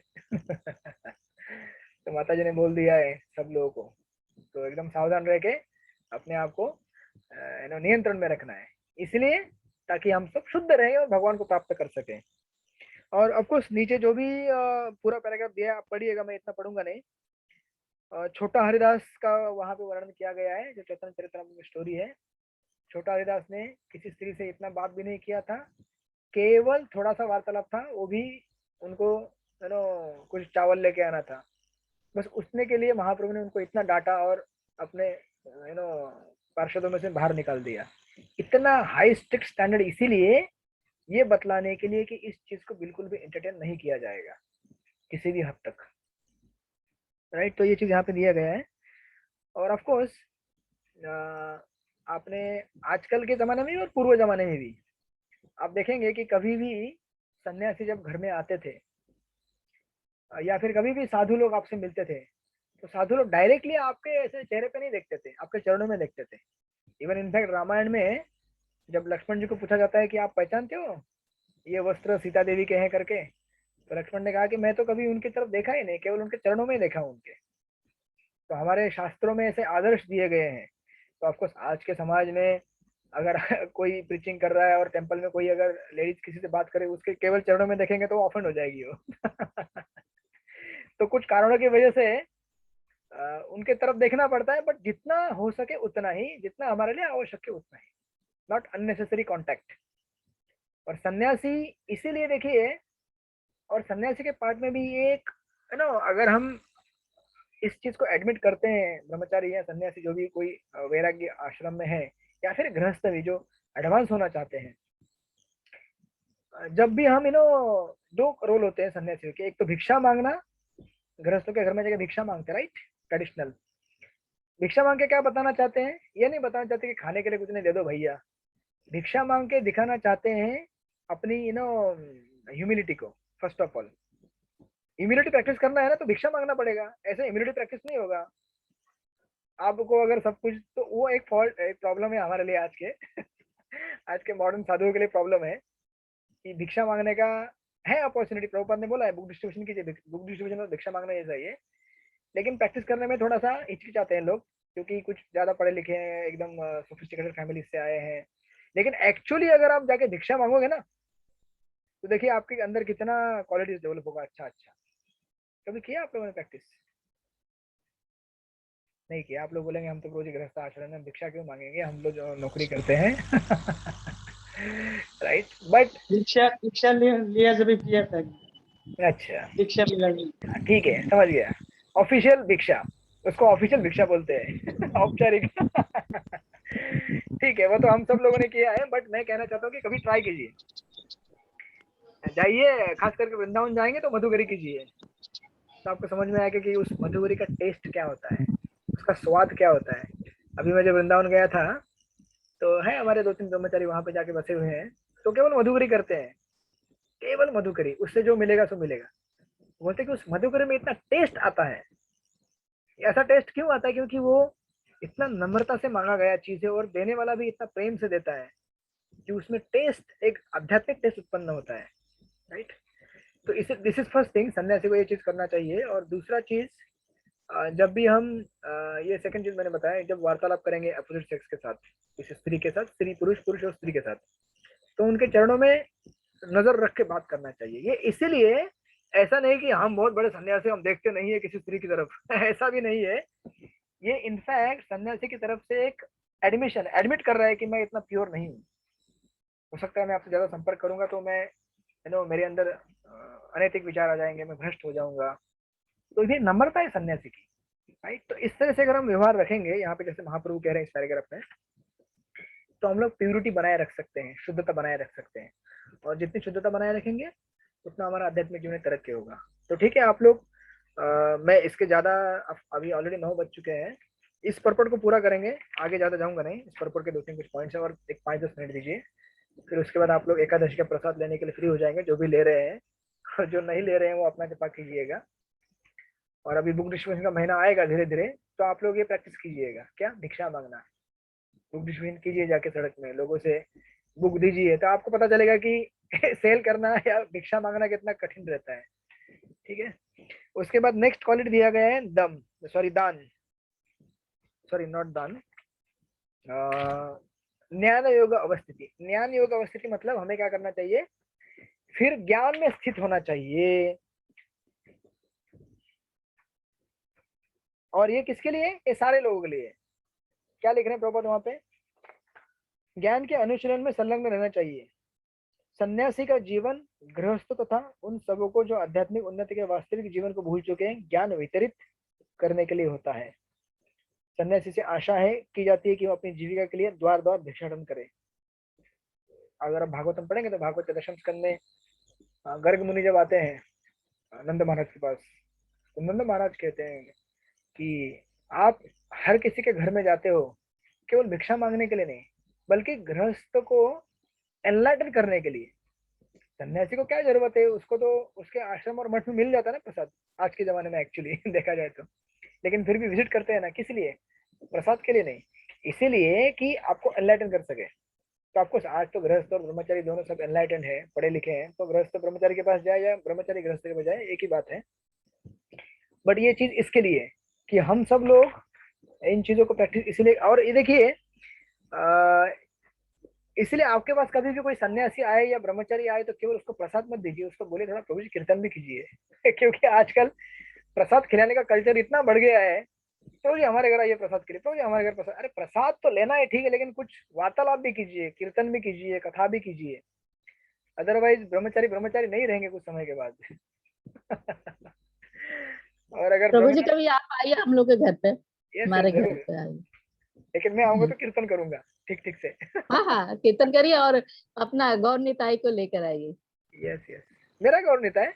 तो माता जी ने बोल दिया है सब लोगों को, तो एकदम सावधान रह के अपने आप को नियंत्रण में रखना है, इसलिए ताकि हम सब शुद्ध रहें और भगवान को प्राप्त कर सकें। और ऑफकोर्स नीचे जो भी पूरा पैराग्राफ दिया आप पढ़िएगा, मैं इतना पढ़ूंगा नहीं। छोटा हरिदास का वहां पे वर्णन किया गया है, जो चैतन्य चरितामृत में स्टोरी है। छोटा हरिदास ने किसी स्त्री से इतना बात भी नहीं किया था, केवल थोड़ा सा वार्तालाप था, वो भी उनको कुछ चावल लेके आना था, बस उतने के लिए महाप्रभु ने उनको इतना डांटा और अपने पार्षदों में से बाहर निकाल दिया। इतना हाई स्ट्रिक्ट स्टैंडर्ड इसीलिए ये बतलाने के लिए कि इस चीज को बिल्कुल भी एंटरटेन नहीं किया जाएगा किसी भी हद तक, राइट। तो ये चीज यहाँ पे दिया गया है। और ऑफ कोर्स आपने आजकल के जमाने में और पूर्व जमाने में भी आप देखेंगे कि कभी भी सन्यासी जब घर में आते थे या फिर कभी भी साधु लोग आपसे मिलते थे, तो साधु लोग डायरेक्टली आपके ऐसे चेहरे पे नहीं देखते थे, आपके चरणों में देखते थे। इवन इनफैक्ट रामायण में जब लक्ष्मण जी को पूछा जाता है कि आप पहचानते हो ये वस्त्र सीता देवी के हैं करके, तो लक्ष्मण ने कहा कि मैं तो कभी उनकी तरफ देखा ही नहीं, केवल उनके चरणों में ही देखा उनके। तो हमारे शास्त्रों में ऐसे आदर्श दिए गए हैं। तो ऑफकोर्स आज के समाज में अगर कोई प्रीचिंग कर रहा है और टेम्पल में कोई अगर लेडीज किसी से बात करे, उसके केवल चरणों में देखेंगे तो ऑफेंड हो जाएगी वो तो कुछ कारणों की वजह से उनके तरफ देखना पड़ता है, बट जितना हो सके उतना ही, जितना हमारे लिए आवश्यक है उतना ही, नॉट अननेसेसरी कॉन्टैक्ट। और सन्यासी इसीलिए देखिए और सन्यासी के पार्ट में भी एक अगर हम इस चीज को एडमिट करते हैं, ब्रह्मचारी या सन्यासी जो भी कोई वैराग्य आश्रम में है, या फिर गृहस्थ भी जो एडवांस होना चाहते हैं, जब भी हम दो रोल होते हैं सन्यासियों के, एक तो भिक्षा मांगना, गृहस्थों के घर में जाकर भिक्षा मांगते, राइट, ट्रेडिशनल भिक्षा मांग के क्या बताना चाहते हैं, ये नहीं बताना चाहते कि खाने के लिए कुछ नहीं दे दो भैया, भिक्षा मांग के दिखाना चाहते हैं अपनी ह्यूमिलिटी को। First of all humility practice करना है ना तो भिक्षा मांगना पड़ेगा, ऐसे ह्यूमिलिटी प्रैक्टिस नहीं होगा। आपको अगर सब कुछ, तो वो एक प्रॉब्लम है हमारे लिए आज के आज के मॉडर्न साधुओं के लिए प्रॉब्लम है कि भिक्षा मांगने का है अपॉर्चुनिटी। प्रभुपाद ने बोला है बुक डिस्ट्रीब्यूशन कीजिए, बुक डिस्ट्रीब्यूशन में भिक्षा मांगना ये चाहिए, लेकिन प्रैक्टिस करने में थोड़ा सा हिचकिचाते हैं लोग, क्योंकि कुछ ज्यादा पढ़े लिखे हैं, एकदम सोफिस्टिकेटेड फैमिली से आए हैं। लेकिन एक्चुअली अगर आप जाके भिक्षा मांगोगे ना तो देखिए आपके अंदर कितना क्वालिटीज डेवलप होगा। अच्छा, कभी किया आप लोगों ने प्रैक्टिस? नहीं किया। आप लोग बोलेंगे हम तो रोज गृहस्थ आश्रम में भिक्षा क्यों मांगेंगे, हम लोग जो नौकरी करते हैं राइट, बट दीक्षा लिया जब किया था, अच्छा दीक्षा मिला नहीं। ठीक है, समझ गया। ऑफिशियल भिक्षा, उसको ऑफिशियल भिक्षा बोलते हैं औपचारिक ठीक है, वो तो हम सब लोगों ने किया है, बट मैं कहना चाहता हूँ कि कभी ट्राई कीजिए, जाइए, खास करके वृंदावन जाएंगे तो मधुकरी कीजिए, तो आपको समझ में आएगा कि उस मधुकरी का टेस्ट क्या होता है, उसका स्वाद क्या होता है। अभी मैं जब वृंदावन गया था तो है हमारे 2-3 ब्रह्मचारी वहां पे जाके बसे हुए हैं, तो केवल मधुकरी करते हैं, केवल मधुकरी, उससे जो मिलेगा सो मिलेगा। बोलते कि उस मधुकरी में इतना टेस्ट आता है। ऐसा टेस्ट क्यों आता है? क्योंकि वो इतना नम्रता से मांगा गया चीज है, और देने वाला भी इतना प्रेम से देता है कि उसमें टेस्ट, एक आध्यात्मिक टेस्ट उत्पन्न होता है, राइट। तो इसे, दिस इज फर्स्ट थिंग, सन्यासी को ये चीज करना चाहिए। और दूसरा चीज, जब भी हम ये सेकंड चीज मैंने बताया, जब वार्तालाप करेंगे अपोजिट सेक्स के साथ, इस स्त्री के साथ, स्त्री पुरुष, पुरुष और स्त्री के साथ, तो उनके चरणों में नजर रख के बात करना चाहिए। ये इसीलिए, ऐसा नहीं कि हम बहुत बड़े सन्यासी, हम देखते नहीं है किसी स्त्री की तरफ ऐसा भी नहीं है। ये इनफैक्ट सन्यासी की तरफ से एक एडमिशन, एडमिट कर रहा है कि मैं इतना प्योर नहीं हूँ। हो सकता है मैं आपसे ज्यादा संपर्क करूंगा तो मैं मेरे अंदर अनैतिक विचार आ जाएंगे, मैं भ्रष्ट हो जाऊंगा। तो ये नम्रता है सन्यासी की, राइट। तो इस तरह से अगर हम व्यवहार रखेंगे यहाँ पे, जैसे महाप्रभु कह रहे हैं इस पैराग्राफ में, तो हम लोग प्योरिटी बनाए रख सकते हैं, शुद्धता बनाए रख सकते हैं। और जितनी शुद्धता बनाए रखेंगे उतना हमारा आध्यात्मिक जीवन तरक्की होगा। तो ठीक है आप लोग, मैं इसके ज्यादा, अभी ऑलरेडी 9 बज चुके हैं, इस पर्पट को पूरा करेंगे, आगे ज्यादा जाऊंगा नहीं। इस पर्पट के 2-3 कुछ पॉइंट्स है, और एक 5-10 मिनट दीजिए, फिर उसके बाद आप लोग एकादशी का प्रसाद लेने के लिए फ्री हो जाएंगे, जो भी ले रहे हैं। और जो नहीं ले रहे हैं वो अपना कृपा कीजिएगा। और अभी बुक डिस्ट्रीब्यूशन का महीना आएगा धीरे धीरे, तो आप लोग ये प्रैक्टिस कीजिएगा, क्या भिक्षा मांगना, बुक डिस्ट्रीब्यूशन कीजिए, जाके सड़क में लोगों से बुक दीजिए, तो आपको पता चलेगा कि सेल करना या भिक्षा मांगना कितना कठिन रहता है, ठीक है। उसके बाद नेक्स्ट क्वालिटी दिया गया है दान, नॉट दान, ज्ञान योग अवस्थिति। ज्ञान योग अवस्थिति मतलब हमें क्या करना चाहिए, फिर ज्ञान में स्थित होना चाहिए। और ये किसके लिए? ये सारे लोगों के लिए। क्या लिख रहे हैं प्रभुपाद वहां पे? ज्ञान के अनुशीलन में संलग्न रहना चाहिए। सन्यासी का जीवन गृहस्थ तथा उन सबों को जो आध्यात्मिक उन्नति के वास्तविक जीवन को भूल चुके हैं ज्ञान वितरित करने के लिए होता है। सन्यासी से आशा है की जाती है कि वो अपनी जीविका के लिए द्वार द्वार भिक्षाटन करे। अगर आप भागवतम पढ़ेंगे तो भागवत के 10वें स्कंद में गर्ग मुनि जब आते हैं नंद महाराज के पास, तो नंद महाराज कहते हैं कि आप हर किसी के घर में जाते हो केवल भिक्षा मांगने के लिए नहीं, बल्कि गृहस्थ को एनलाइटन करने के लिए। सन्यासी को क्या जरूरत है, उसको तो उसके आश्रम और मठ में मिल जाता है ना प्रसाद, आज के जमाने में एक्चुअली देखा जाए तो। लेकिन फिर भी विजिट करते हैं ना, किस लिए? प्रसाद के लिए नहीं, इसीलिए कि आपको एनलाइटन कर सके। तो आपको आज तो गृहस्थ और ब्रह्मचारी दोनों सब एनलाइटन है, पढ़े लिखे हैं, तो गृहस्थ ब्रह्मचारी के पास जाए या ब्रह्मचारी गृहस्थ के पास जाए, एक ही बात है। बट ये चीज इसके लिए कि हम सब लोग इन चीजों को प्रैक्टिस, इसलिए। और ये देखिए, इसलिए आपके पास कभी भी कोई सन्यासी आए या ब्रह्मचारी आए तो केवल उसको प्रसाद मत दीजिए, उसको बोले थोड़ा प्रभु जी कीर्तन भी कीजिए क्योंकि आजकल प्रसाद खिलाने का कल्चर इतना बढ़ गया है। प्रभु जी हमारे घर आइए प्रसाद के लिए, प्रभु जी हमारे घर प्रसाद। अरे प्रसाद तो लेना है ठीक है, लेकिन कुछ वार्तालाप भी कीजिए, कीर्तन भी कीजिए, कथा भी कीजिए। अदरवाइज ब्रह्मचारी ब्रह्मचारी नहीं रहेंगे कुछ समय के बाद। और अगर प्रभु जी ब्रह्मचारी, कभी आप आइए हम लोग के घर पे, यस हमारे घर जरूर, पे आइए। लेकिन मैं आऊंगा तो कीर्तन करूंगा ठीक ठीक से। हाँ हाँ, कीर्तन करिए और अपना गौर निताई को लेकर आइए। यस यस, मेरा गौर नेता है।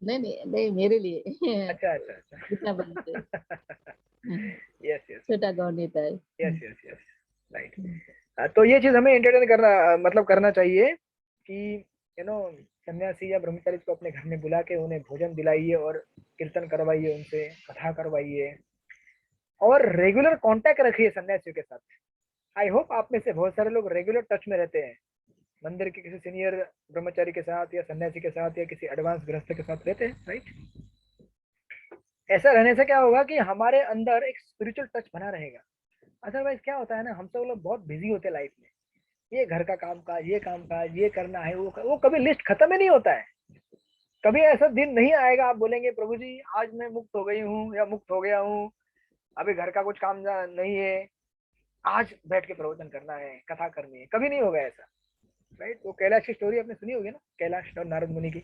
नहीं नहीं नहीं, मेरे लिए अच्छा अच्छा अच्छा। जितना बनते यस यस छोटा Gaur Nitai. Yes yes yes, right. तो ये चीज हमें एंटरटेन करना, मतलब करना चाहिए कि सन्यासी या ब्रह्मचारी को अपने घर में बुला के उन्हें भोजन दिलाइए और कीर्तन करवाइए, उनसे कथा करवाइए और रेगुलर कांटेक्ट रखिए सन्यासियों के साथ। आई होप आप में से बहुत सारे लोग रेगुलर टच में रहते हैं, मंदिर के किसी सीनियर ब्रह्मचारी के साथ या सन्यासी के साथ या किसी एडवांस गृहस्थ के साथ रहते हैं, राइट। ऐसा रहने से क्या होगा कि हमारे अंदर एक स्पिरिचुअल टच बना रहेगा। अदरवाइज क्या होता है ना, हम सब लोग बहुत बिजी होते हैं लाइफ में, ये घर का काम काज, ये काम काज, ये करना है, वो कभी लिस्ट खत्म ही नहीं होता है। कभी ऐसा दिन नहीं आएगा आप बोलेंगे प्रभु जी आज मैं मुक्त हो गई हूँ या मुक्त हो गया हूँ, अभी घर का कुछ काम नहीं है, आज बैठ के प्रवचन करना है, कथा करनी है। कभी नहीं होगा ऐसा, राइट। वो कैलाश की स्टोरी आपने सुनी होगी ना, कैलाश और नारद मुनि की।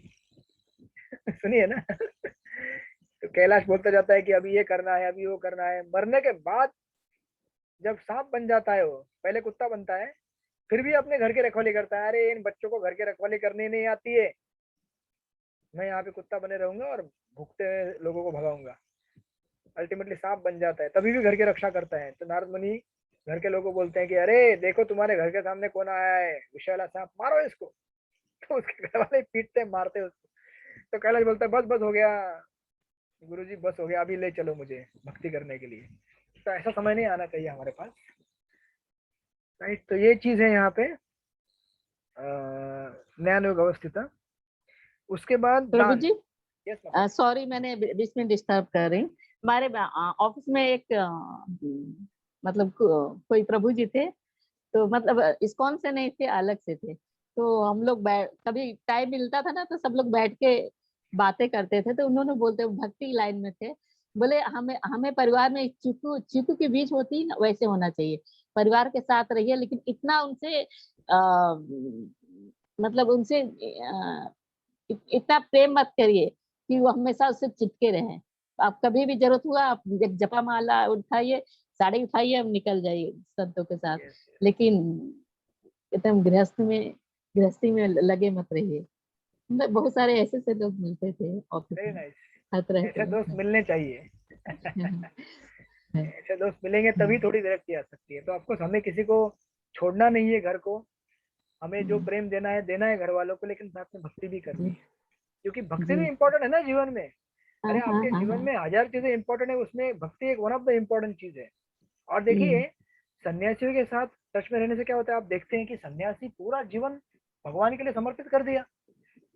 सुनी है ना। तो कैलाश बोलता जाता है कि अभी ये करना है, अभी वो करना है। मरने के बाद जब सांप बन जाता है, वो पहले कुत्ता बनता है, फिर भी अपने घर की रखवाली करता है। अरे इन बच्चों को घर की रखवाली करनी नहीं आती है, मैं यहाँ पे कुत्ता बने रहूंगा और भूखते लोगों को भगाऊंगा। अल्टीमेटली सांप बन जाता है, तभी भी घर की रक्षा करता है। तो नारद मुनि घर के लोगों को बोलते हैं कि अरे देखो तुम्हारे घर के सामने कौन आया है, विषैला सांप, मारो इसको। तो उसके घर वाले पीटते मारते उसको। तो कैलाश बोलता है बस बस हो गया गुरुजी, बस हो गया, अभी ले चलो मुझे भक्ति करने के लिए। तो ऐसा समय नहीं आना चाहिए हमारे पास, राइट। तो ये चीज है यहाँ पे ज्ञान योग अवस्थिता। उसके बाद प्रभु दान। जी यस सॉरी, मैंने बीच में डिस्टर्ब कर रही हूँ। हमारे ऑफिस में एक मतलब कोई प्रभु जी थे, तो मतलब इस्कॉन से नहीं थे, अलग से थे। तो हम लोग कभी टाइम मिलता था ना, तो सब लोग बैठ के बातें करते थे। तो उन्होंने बोलते, भक्ति लाइन में थे, बोले हमें हमें परिवार में चीकू चीकू के बीच होती है ना, वैसे होना चाहिए। परिवार के साथ रहिए, लेकिन इतना उनसे मतलब उनसे इतना प्रेम मत करिए कि वो हमेशा उससे चिपके रहें। आप कभी भी जरूरत हुआ, आप एक जपा माला उठाइए, साड़ी उठाइए, अब निकल जाइए संतों के साथ। लेकिन एकदम गृहस्थी में लगे मत रहिए। मतलब बहुत सारे ऐसे से लोग मिलते थे ऑफिस वेरी में, नाइस। हर तरह ऐसे दोस्त के। मिलने चाहिए। ऐसे दोस्त मिलेंगे तभी थोड़ी विरक्ति आ सकती है। तो आपको हमें किसी को छोड़ना नहीं है, घर को हमें जो प्रेम देना है घर वालों को, लेकिन साथ में भक्ति भी करनी है, क्योंकि भक्ति भी इम्पोर्टेंट है ना जीवन में। अरे आपके जीवन में हजार चीजें इंपॉर्टेंट है, उसमें भक्ति एक वन ऑफ द इम्पोर्टेंट चीज है। और देखिए सन्यासियों के साथ टच में रहने से क्या होता है, आप देखते हैं कि सन्यासी पूरा जीवन भगवान के लिए समर्पित कर दिया।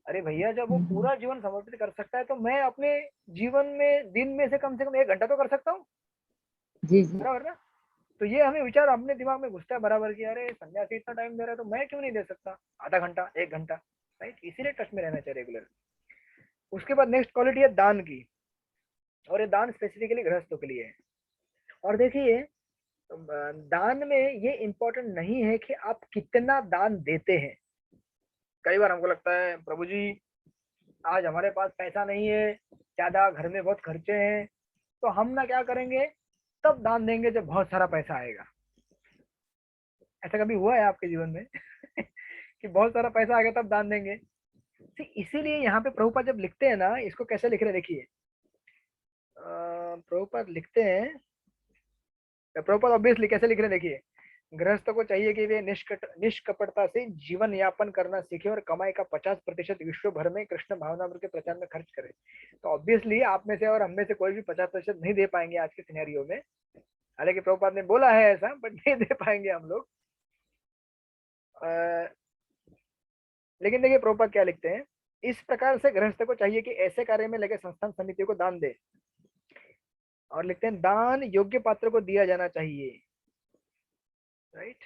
अरे भैया जब वो पूरा जीवन समर्पित कर सकता है, तो मैं अपने जीवन में दिन में से कम 1 घंटा तो कर सकता हूँ, जी जी। बराबर ना। तो ये हमें विचार अपने दिमाग में घुसता है बराबर कि अरे सन्यासी इतना टाइम दे रहा है तो मैं क्यों नहीं दे सकता, आधा घंटा 1 घंटा, राइट। इसीलिए टच में रहना चाहिए रेगुलर। उसके बाद नेक्स्ट क्वालिटी है दान की, और ये दान स्पेसिफिकली गृहस्थों के लिए है। और देखिए दान में ये इंपॉर्टेंट नहीं है कि आप कितना दान देते हैं। कई बार हमको लगता है प्रभु जी आज हमारे पास पैसा नहीं है, ज्यादा घर में बहुत खर्चे हैं, तो हम ना क्या करेंगे, तब दान देंगे जब बहुत सारा पैसा आएगा। ऐसा कभी हुआ है आपके जीवन में? कि बहुत सारा पैसा आ गया तब दान देंगे? इसीलिए यहाँ पे प्रभुपाद जब लिखते हैं ना, इसको कैसे लिख रहे देखिए। प्रभुपाद लिखते हैं, प्रभुपाद ऑब्वियसली कैसे लिख रहे देखिए, गृहस्थों को चाहिए कि वे निष्कपटता से जीवन यापन करना सीखे और कमाई का 50% विश्व भर में कृष्ण भावनामृत के प्रचार में खर्च करें। तो ऑब्वियसली आप में से और हम में से कोई भी 50% नहीं दे पाएंगे आज के सिनेरियो में। हालांकि प्रभुपाद ने बोला है ऐसा, बट नहीं दे पाएंगे हम लोग। लेकिन देखिए प्रभुपाद क्या लिखते हैं, इस प्रकार से गृहस्थ को चाहिए कि ऐसे कार्य में लगे संस्थान समितियों को दान दे। और लिखते हैं दान योग्य पात्र को दिया जाना चाहिए, राइट।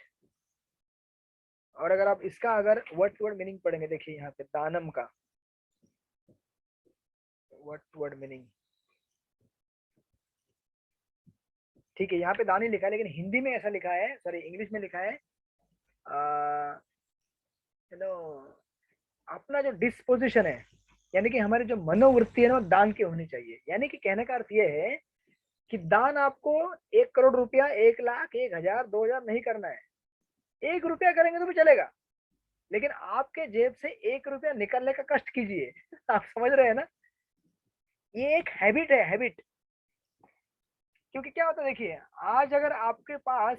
और अगर आप इसका अगर वर्ड टू वर्ड मीनिंग पढ़ेंगे, देखिए यहाँ पे दानम का वर्ड टू वर्ड मीनिंग, ठीक है, यहाँ पे दान ही लिखा है, लेकिन हिंदी में ऐसा लिखा है, सॉरी इंग्लिश में लिखा है, अपना जो डिस्पोजिशन है, यानी कि हमारी जो मनोवृत्ति है ना, वो दान की होनी चाहिए। यानी कि कहने का अर्थ ये है कि दान आपको 1 करोड़ रुपया, 1 लाख, 1,000, 2,000 नहीं करना है। 1 रुपया करेंगे तो भी चलेगा, लेकिन आपके जेब से 1 रुपया निकालने का कष्ट कीजिए। आप समझ रहे हैं ना, ये एक हैबिट है, हैबिट। क्योंकि क्या होता है, देखिए आज अगर आपके पास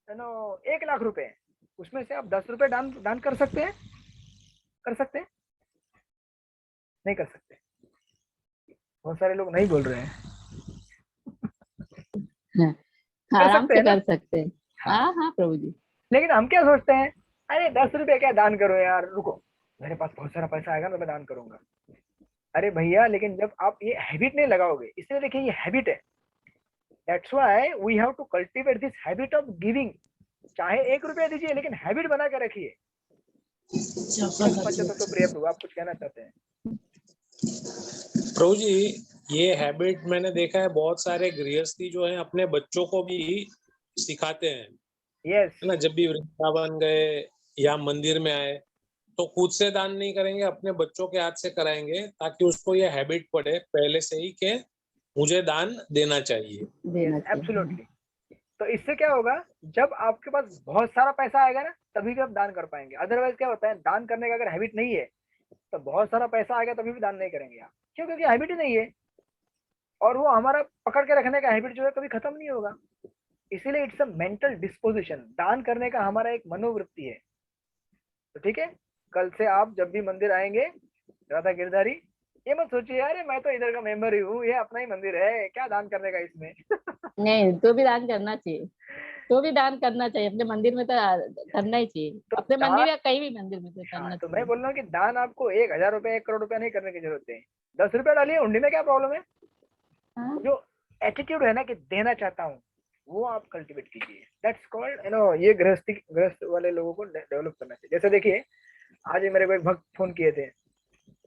1 लाख रुपए है, उसमें से आप 10 रुपए दान कर सकते हैं? कर सकते हैं? नहीं कर सकते। बहुत सारे लोग नहीं बोल रहे हैं। कर आराम सकते से हैं ना? कर सकते हैं। हाँ हाँ प्रभु जी। लेकिन हम क्या सोचते हैं, अरे 10 रुपए क्या दान करो यार, रुको मेरे पास बहुत सारा पैसा आएगा तो मैं दान करूंगा। अरे भैया, लेकिन जब आप ये हैबिट नहीं लगाओगे, इसलिए देखिए ये हैबिट है। That's why we have to cultivate this habit of giving. चाहे 1 रुपया दीजिए, लेकिन हैबिट बना के रखिए। तो प्रिय प्रभु, आप कुछ कहना चाहते हैं? प्रभु जी, ये हैबिट मैंने देखा है बहुत सारे गृहस्थी जो है अपने बच्चों को भी सिखाते हैं, यस, है ना। जब भी वृंदावन गए या मंदिर में आए तो खुद से दान नहीं करेंगे, अपने बच्चों के हाथ से कराएंगे, ताकि उसको ये हैबिट पड़े पहले से ही कि मुझे दान देना चाहिए। एब्सोल्युटली। तो इससे क्या होगा, जब आपके पास बहुत सारा पैसा आएगा ना, तभी भी आप दान कर पाएंगे। अदरवाइज क्या होता है, दान करने का अगर हैबिट नहीं है तो बहुत सारा पैसा आएगा तभी भी दान नहीं करेंगे आप। क्यों? क्योंकि हैबिट ही नहीं है, और वो हमारा पकड़ के रखने का हैबिट जो है कभी खत्म नहीं होगा। इसीलिए इट्स अ मेंटल डिस्पोजिशन। दान करने का हमारा एक मनोवृत्ति है। तो ठीक है, कल से आप जब भी मंदिर आएंगे राधा गिरधारी, ये मत सोचिए अरे मैं तो इधर का मेंबर ही हूँ, ये अपना ही मंदिर है, क्या दान करने का इसमें। नहीं, तो भी दान करना चाहिए, तो भी दान करना चाहिए। अपने मंदिर में तो करना ही चाहिए, तो अपने दान, मंदिर या कहीं भी मंदिर में तो हाँ, करना तो मैं चाहिए। बोल रहा हूँ कि दान आपको 1,000 रुपए, 1 करोड़ रुपया नहीं करने की जरूरत है। 10 रुपया डालिए हुंडी में, क्या प्रॉब्लम है? हाँ। जो एटीट्यूड है ना कि देना चाहता हूँ, वो आप कल्टीवेट कीजिए। दैट्स कॉल्ड ये गृहस्थ वाले लोगों को डेवलप करना चाहिए। जैसे देखिए, आज ही मेरे को एक भक्त फोन किए थे।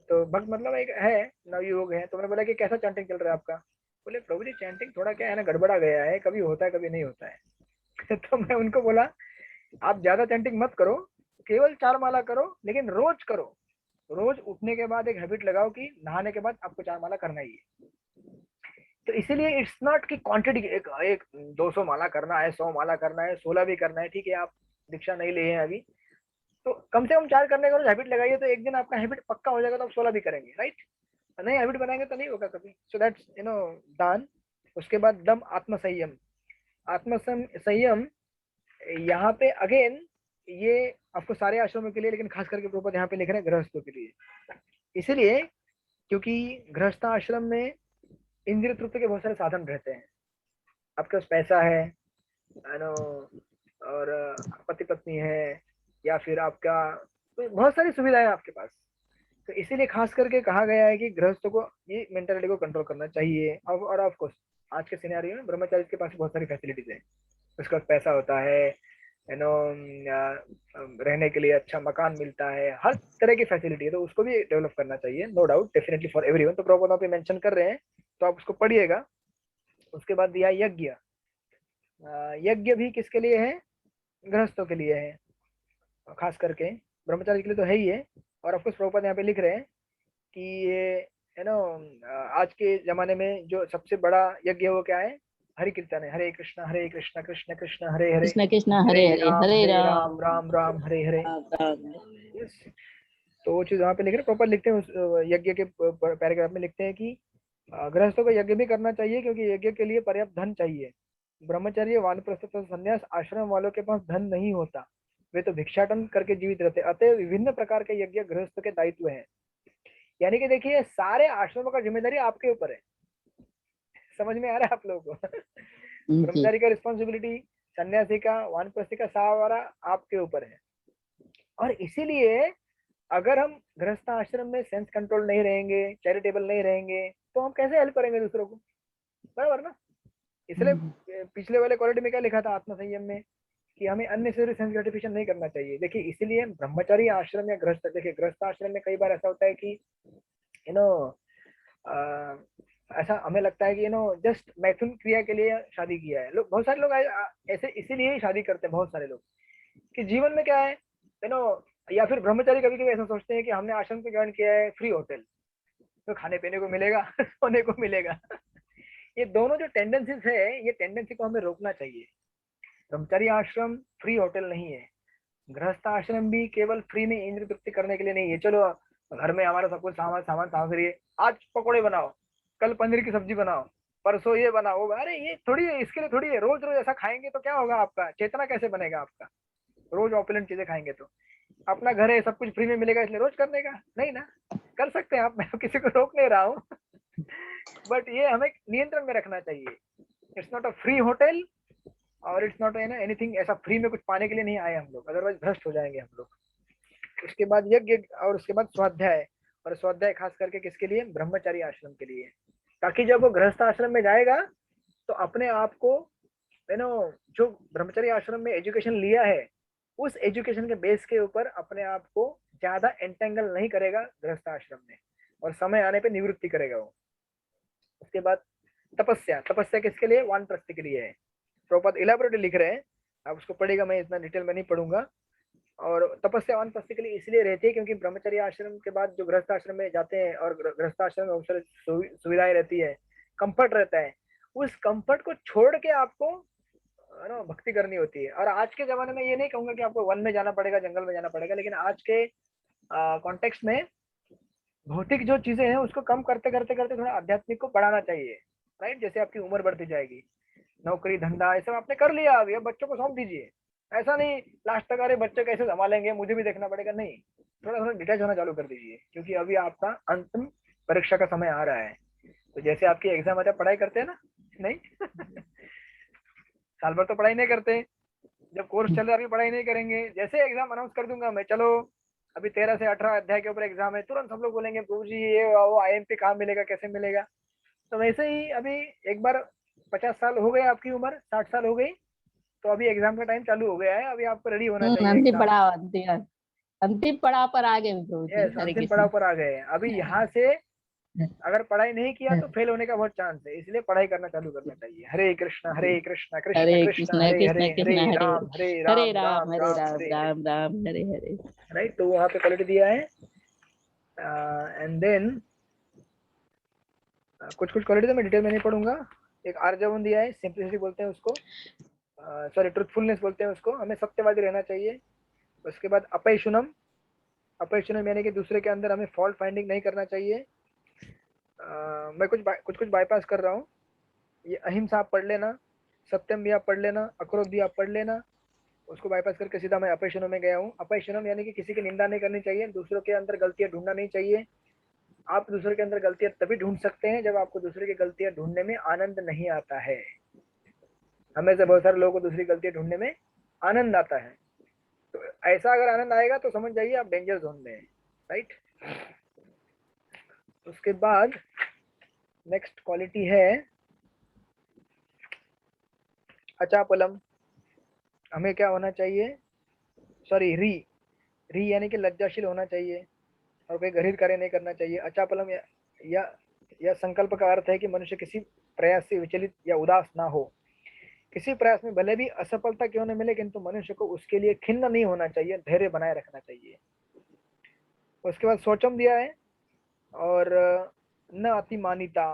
तो भक्त मतलब एक है, नवयुवक है। तो मैंने बोला कि कैसा चैंटिंग चल रहा है आपका? बोले प्रभु जी चैंटिंग थोड़ा क्या है ना, गड़बड़ा गया है, कभी होता है कभी नहीं होता है। तो मैं उनको बोला, आप ज्यादा चैंटिंग मत करो, केवल 4 माला करो, लेकिन रोज करो। रोज उठने के बाद एक हैबिट लगाओ कि नहाने के बाद आपको 4 माला करना ही है। तो इसीलिए इट्स नॉट कि क्वांटिटी एक 200 माला करना है, 100 माला करना है, 16 भी करना है। ठीक है, आप दीक्षा नहीं लिए हैं अभी, तो कम से कम 4 करने का रोज हैबिट लगाइए। तो एक दिन आपका हैबिट पक्का हो जाएगा, तो आप 16 भी करेंगे, राइट? नहीं हैबिट बनाएंगे तो नहीं होगा कभी। सो दैट्स दान। उसके बाद दम, आत्म संयम। आत्म संयम यहाँ पे अगेन, ये आपको सारे आश्रमों के लिए, लेकिन खास करके प्रभुपाद यहाँ पे लिख रहे हैं गृहस्थों के लिए। इसीलिए क्योंकि गृहस्थ आश्रम में इंद्रिय तृप्ति के बहुत सारे साधन रहते हैं। आपके पास पैसा है और पति पत्नी है, या फिर आपका बहुत सारी सुविधाएं आपके पास। तो इसीलिए खास करके कहा गया है कि गृहस्थों को ये मेंटालिटी को कंट्रोल करना चाहिए। और ऑफ कोर्स आज के सिनेरियो में ब्रह्मचारी के पास बहुत सारी फैसिलिटीज है। उसके पास पैसा होता है, रहने के लिए अच्छा मकान मिलता है, हर तरह की फैसिलिटी है। तो उसको भी डेवलप करना चाहिए, no doubt, definitely for everyone. तो प्रभुपाद पे मेंशन कर रहे हैं, तो आप उसको पढ़िएगा। उसके बाद दिया यज्ञ। यज्ञ भी किसके लिए है? गृहस्थों के लिए है, खास करके ब्रह्मचारी के लिए तो है ही है। और ऑफकोर्स प्रभुपाद यहाँ पे लिख रहे हैं कि ये आज के जमाने में जो सबसे बड़ा यज्ञ है वो क्या है? हरि कीर्तन है। हरे कृष्ण कृष्ण कृष्ण हरे हरे, कृष्ण कृष्ण हरे हरे, हरे राम राम राम हरे हरे। राम। Yes. तो वो चीज वहाँ पे लिख रहे हैं, प्रॉपर लिखते हैं। उस यज्ञ के पैराग्राफ में लिखते हैं कि गृहस्थों को यज्ञ भी करना चाहिए, क्योंकि यज्ञ के लिए पर्याप्त धन चाहिए। ब्रह्मचर्य, वानप्रस्थ, संन्यास आश्रम वालों के पास धन नहीं होता, वे तो भिक्षाटन करके जीवित रहते। अतः विभिन्न प्रकार के यज्ञ गृहस्थ के दायित्व है। यानी कि देखिए, सारे आश्रमों का जिम्मेदारी आपके ऊपर है। समझ में आ रहा है आप लोगों को? ब्रह्मचारी का रिस्पॉन्सिबिलिटी, सन्यासी का, वानप्रस्थी का, सारा आपके ऊपर है। और इसीलिए अगर हम गृहस्थ आश्रम में सेंस कंट्रोल नहीं रहेंगे, चैरिटेबल नहीं रहेंगे, तो हम कैसे हेल्प करेंगे दूसरों को? बराबर ना? इसलिए पिछले वाले क्वालिटी में क्या लिखा था आत्म संयम में, कि हमें अननेसेसरी सेंस ग्रेटिफिकेशन नहीं करना चाहिए। देखिए, इसीलिए ब्रह्मचारी आश्रम या गृहस्थ, देखिए गृहस्थ आश्रम में कई बार ऐसा होता है कि ऐसा हमें लगता है कि जस्ट मैथुन क्रिया के लिए शादी किया है। लोग, बहुत सारे लोग ऐसे इसीलिए ही शादी करते हैं। बहुत सारे लोग कि जीवन में क्या है, या फिर ब्रह्मचारी कभी कभी ऐसा सोचते हैं कि हमने आश्रम को ज्वाइन किया है, फ्री होटल, तो खाने पीने को मिलेगा सोने को मिलेगा। ये दोनों जो टेंडेंसीज है, ये टेंडेंसी को हमें रोकना चाहिए। ब्रह्मचारी आश्रम फ्री होटल नहीं है, गृहस्थ आश्रम भी केवल फ्री में इंद्रिय तृप्ति करने के लिए नहीं है। चलो घर में हमारा सब कुछ सामान सामान सामग्री है, आज पकोड़े बनाओ, कल पनीर की सब्जी बनाओ, परसों ये बनाओ, अरे ये थोड़ी है, इसके लिए थोड़ी है। रोज रोज ऐसा खाएंगे तो क्या होगा, आपका चेतना कैसे बनेगा आपका? रोज ऑपुलेंट चीजें खाएंगे तो अपना घर है, सब कुछ फ्री में मिलेगा, इसलिए रोज करने का नहीं ना। कर सकते हैं आप, मैं किसी को रोक नहीं रहा हूँ बट ये हमें नियंत्रण में रखना चाहिए। It's not a free hotel और इट्स नॉट एनीथिंग, ऐसा फ्री में कुछ पाने के लिए नहीं आए हम लोग, अदरवाइज भ्रष्ट हो जाएंगे हम लोग। उसके बाद यज्ञ और उसके बाद स्वाध्याय, और स्वाध्याय खास करके किसके लिए? ब्रह्मचारी आश्रम के लिए, ताकि जब वो गृहस्थ आश्रम में जाएगा तो अपने आप को जो ब्रह्मचारी आश्रम में एजुकेशन लिया है उस एजुकेशन के बेस के ऊपर अपने आप को ज्यादा एंटेंगल नहीं करेगा गृहस्थ आश्रम में, और समय आने पे निवृत्ति करेगा वो। उसके बाद तपस्या, तपस्या किसके लिए? वानप्रस्थी के लिए है। प्रभुपाद इलाबोरेटली लिख रहे हैं, आप उसको पढ़ेगा, मैं इतना डिटेल में नहीं पढ़ूंगा। और तपस्या वानप्रस्थी के लिए इसलिए रहती है क्योंकि ब्रह्मचर्य आश्रम के बाद जो गृहस्थ आश्रम में जाते हैं और गृहस्थ आश्रम में बहुत सारी सुविधाएं रहती है, कंफर्ट रहता है, उस कंफर्ट को छोड़ के आपको भक्ति करनी होती है। और आज के जमाने में ये नहीं कहूंगा कि आपको वन में जाना पड़ेगा, जंगल में जाना पड़ेगा, लेकिन आज के कॉन्टेक्स्ट में भौतिक जो चीजें हैं उसको कम करते करते करते थोड़ा आध्यात्मिक को बढ़ाना चाहिए, राइट? जैसे आपकी उम्र बढ़ती जाएगी, नौकरी धंधा ये सब आपने कर लिया, अभी अब बच्चों को सौंप दीजिए। ऐसा नहीं लास्ट तक अरे बच्चे कैसे संभालेंगे, मुझे भी देखना पड़ेगा, नहीं, थोड़ा थोड़ा डिटैच होना चालू कर दीजिए, क्योंकि अभी आपका अंतिम परीक्षा का समय आ रहा है। तो जैसे आपकी एग्जाम आता है, पढ़ाई करते हैं ना? नहीं साल भर तो पढ़ाई नहीं करते, जब कोर्स चल रहा है अभी पढ़ाई नहीं करेंगे, जैसे एग्जाम अनाउंस कर दूंगा मैं, चलो अभी 13 से 18 अध्याय के ऊपर एग्जाम है, तुरंत सब लोग बोलेंगे प्रभु जी ये वो IMP कहाँ मिलेगा, कैसे मिलेगा? तो वैसे ही अभी एक बार 50 साल हो गए, आपकी उम्र 60 साल हो गई, तो अभी एग्जाम का टाइम चालू हो गया है, अभी आपको रेडी होना चाहिए। अंतिम पड़ाव पर आ गए प्रभु जी। यस, अंतिम पड़ाव पर आ गए। अभी यहाँ से अगर पढ़ाई नहीं किया तो फेल होने का बहुत चांस है, इसलिए पढ़ाई करना चालू करना चाहिए। हरे कृष्ण कृष्ण कृष्ण हरे हरे, हरे राम हरे राम हरे राम राम राम हरे हरे। राइट, तो वहाँ पे क्वालिटी दिया है। एंड देन कुछ कुछ क्वालिटी तो मैं डिटेल में नहीं पढ़ूंगा। एक आर्जवन दिया है, सिंप्लिसिटी बोलते हैं उसको, सॉरी ट्रुथफुलनेस बोलते हैं उसको, हमें सत्यवादी रहना चाहिए। उसके बाद अपैशुनम, अपैशुनम यानी कि दूसरे के अंदर हमें फॉल्ट फाइंडिंग नहीं करना चाहिए। मैं कुछ बाईपास कर रहा हूँ। ये अहिंसा आप पढ़ लेना, सत्यम भी आप पढ़ लेना, अक्रोध भी आप पढ़ लेना, उसको बाईपास करके सीधा मैं अपैशुनम में गया हूँ। अपैशुनम यानी कि किसी की निंदा नहीं करनी चाहिए, दूसरों के अंदर गलतियां ढूंढना नहीं चाहिए। आप दूसरे के अंदर गलतियां तभी ढूंढ सकते हैं जब आपको दूसरे की गलतियां ढूंढने में आनंद नहीं आता है। हमें से बहुत सारे लोगों को दूसरी गलतियां ढूंढने में आनंद आता है, तो ऐसा अगर आनंद आएगा तो समझ जाइए आप डेंजर जोन में है, राइट? उसके बाद नेक्स्ट क्वालिटी है अचापलम। हमें क्या होना चाहिए? सॉरी, री यानी कि लज्जाशील होना चाहिए और कोई गरीब कार्य नहीं करना चाहिए। अचापलम या संकल्प का अर्थ है कि मनुष्य किसी प्रयास से विचलित या उदास ना हो। किसी प्रयास में भले भी असफलता क्यों न मिले, किंतु मनुष्य को उसके लिए खिन्न नहीं होना चाहिए, धैर्य बनाए रखना चाहिए। उसके बाद सोचम दिया है, और न अतिमानिता,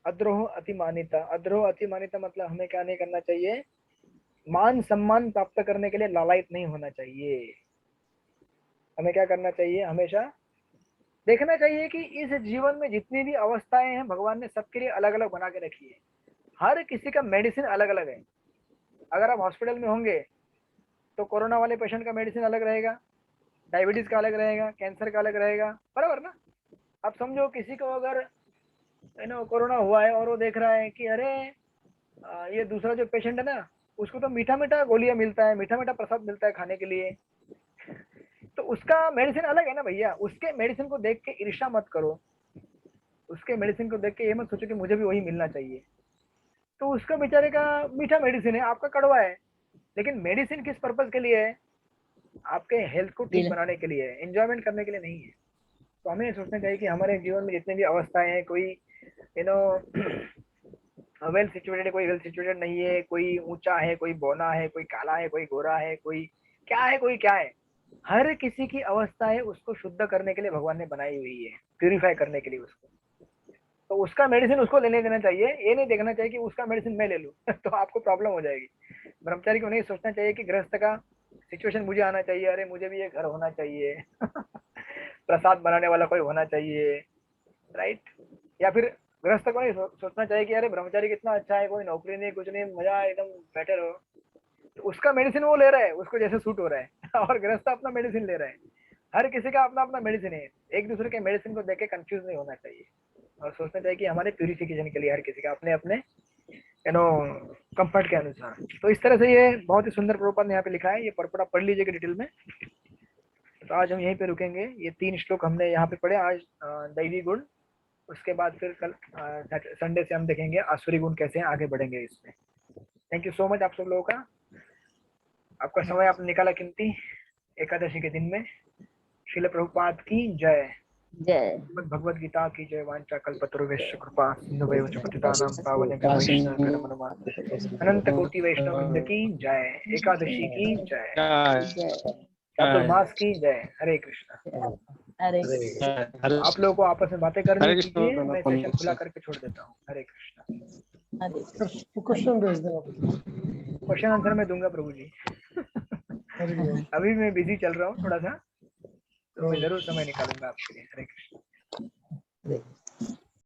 अद्रोह अतिमानिता। अद्रोह अतिमानिता मतलब हमें क्या नहीं करना चाहिए? मान सम्मान प्राप्त करने के लिए लालायित नहीं होना चाहिए। हमें क्या करना चाहिए? हमेशा देखना चाहिए कि इस जीवन में जितनी भी अवस्थाएं हैं भगवान ने सबके लिए अलग अलग बना के रखी है। हर किसी का मेडिसिन अलग अलग है। अगर आप हॉस्पिटल में होंगे तो कोरोना वाले पेशेंट का मेडिसिन अलग रहेगा, डायबिटीज का अलग रहेगा, कैंसर का अलग रहेगा, बराबर ना? आप समझो किसी को अगर कोरोना हुआ है और वो देख रहा है कि अरे ये दूसरा जो पेशेंट है ना, उसको तो मीठा मीठा गोलियां मिलता है, मीठा मीठा प्रसाद मिलता है खाने के लिए, तो उसका मेडिसिन अलग है ना भैया। उसके मेडिसिन को देख के ईर्ष्या मत करो, उसके मेडिसिन को देख के ये मत सोचो कि मुझे भी वही मिलना चाहिए। तो उसका बेचारे का मीठा मेडिसिन है, आपका कड़वा है, लेकिन मेडिसिन किस पर्पज के लिए है? आपके हेल्थ को ठीक बनाने के लिए है, एंजॉयमेंट करने के लिए नहीं है। तो हमें ये सोचना चाहिए कि हमारे जीवन में जितने भी अवस्थाएं हैं, कोई वेल सिचुएटेड है, कोई वेल सिचुएटेड नहीं है, कोई ऊंचा है, कोई बौना है, कोई काला है, कोई गोरा है, कोई क्या है, कोई क्या है, हर किसी की अवस्था है, उसको शुद्ध करने के लिए भगवान ने बनाई हुई है, प्यूरिफाई करने के लिए उसको। तो उसका मेडिसिन उसको लेने देना चाहिए, ये नहीं देखना चाहिए कि उसका मेडिसिन मैं ले लूं तो आपको प्रॉब्लम हो जाएगी। ब्रह्मचारी को नहीं सोचना चाहिए कि गृहस्थ का सिचुएशन मुझे आना चाहिए, अरे मुझे भी ये घर होना चाहिए प्रसाद बनाने वाला कोई होना चाहिए, राइट। या फिर गृहस्थ को नहीं सोचना चाहिए कि अरे ब्रह्मचारी कितना अच्छा है, कोई नौकरी नहीं कुछ नहीं, मजा एकदम बेटर हो। तो उसका मेडिसिन वो ले रहा है, उसको जैसे सूट हो रहा है और गृहस्थ अपना मेडिसिन ले रहा है। हर किसी का अपना अपना मेडिसिन है, एक दूसरे के मेडिसिन को देख के कंफ्यूज नहीं होना चाहिए और सोचना चाहिए कि हमारे प्यूरिफिकेशन के लिए हर किसी का अपने अपने कंफर्ट के अनुसार। तो इस तरह से ये बहुत ही सुंदर प्रभुपाद ने यहाँ पे लिखा है, ये पढ़ लीजिएगा डिटेल में। तो आज हम यहीं पे रुकेंगे, ये 3 श्लोक हमने यहाँ पे पढ़े आज, दैवी गुण, उसके बाद फिर कल संडे से हम देखेंगे आसुरी गुण कैसे आगे बढ़ेंगे इसमें। थैंक यू सो मच आप सब लोगों का, आपका समय आपने निकाला कीमती एकादशी के दिन में। श्रील प्रभुपाद की जय। जय। भगवद गीता की जय। वांछा कल्पतरुभ्यश्च कृपा सिन्धुभ्यो च पतितानां पावनेभ्यो वैष्णवेभ्यो नमो नमः। अनंत कोटि वैष्णव वृंद की जय। एकादशी की जय। चातुर्मास की जय। हरे कृष्णा। हरे आप लोगों को आपस में बातें करनी चाहिए, मैं सेशन खुला करके छोड़ देता हूँ। हरे कृष्णा। क्वेश्चन भेज देना। क्वेश्चन आंसर मैं दूंगा प्रभु जी अभी मैं बिजी चल रहा हूँ थोड़ा सा, तो मैं जरूर समय निकालूंगा आपके लिए। हरे कृष्ण।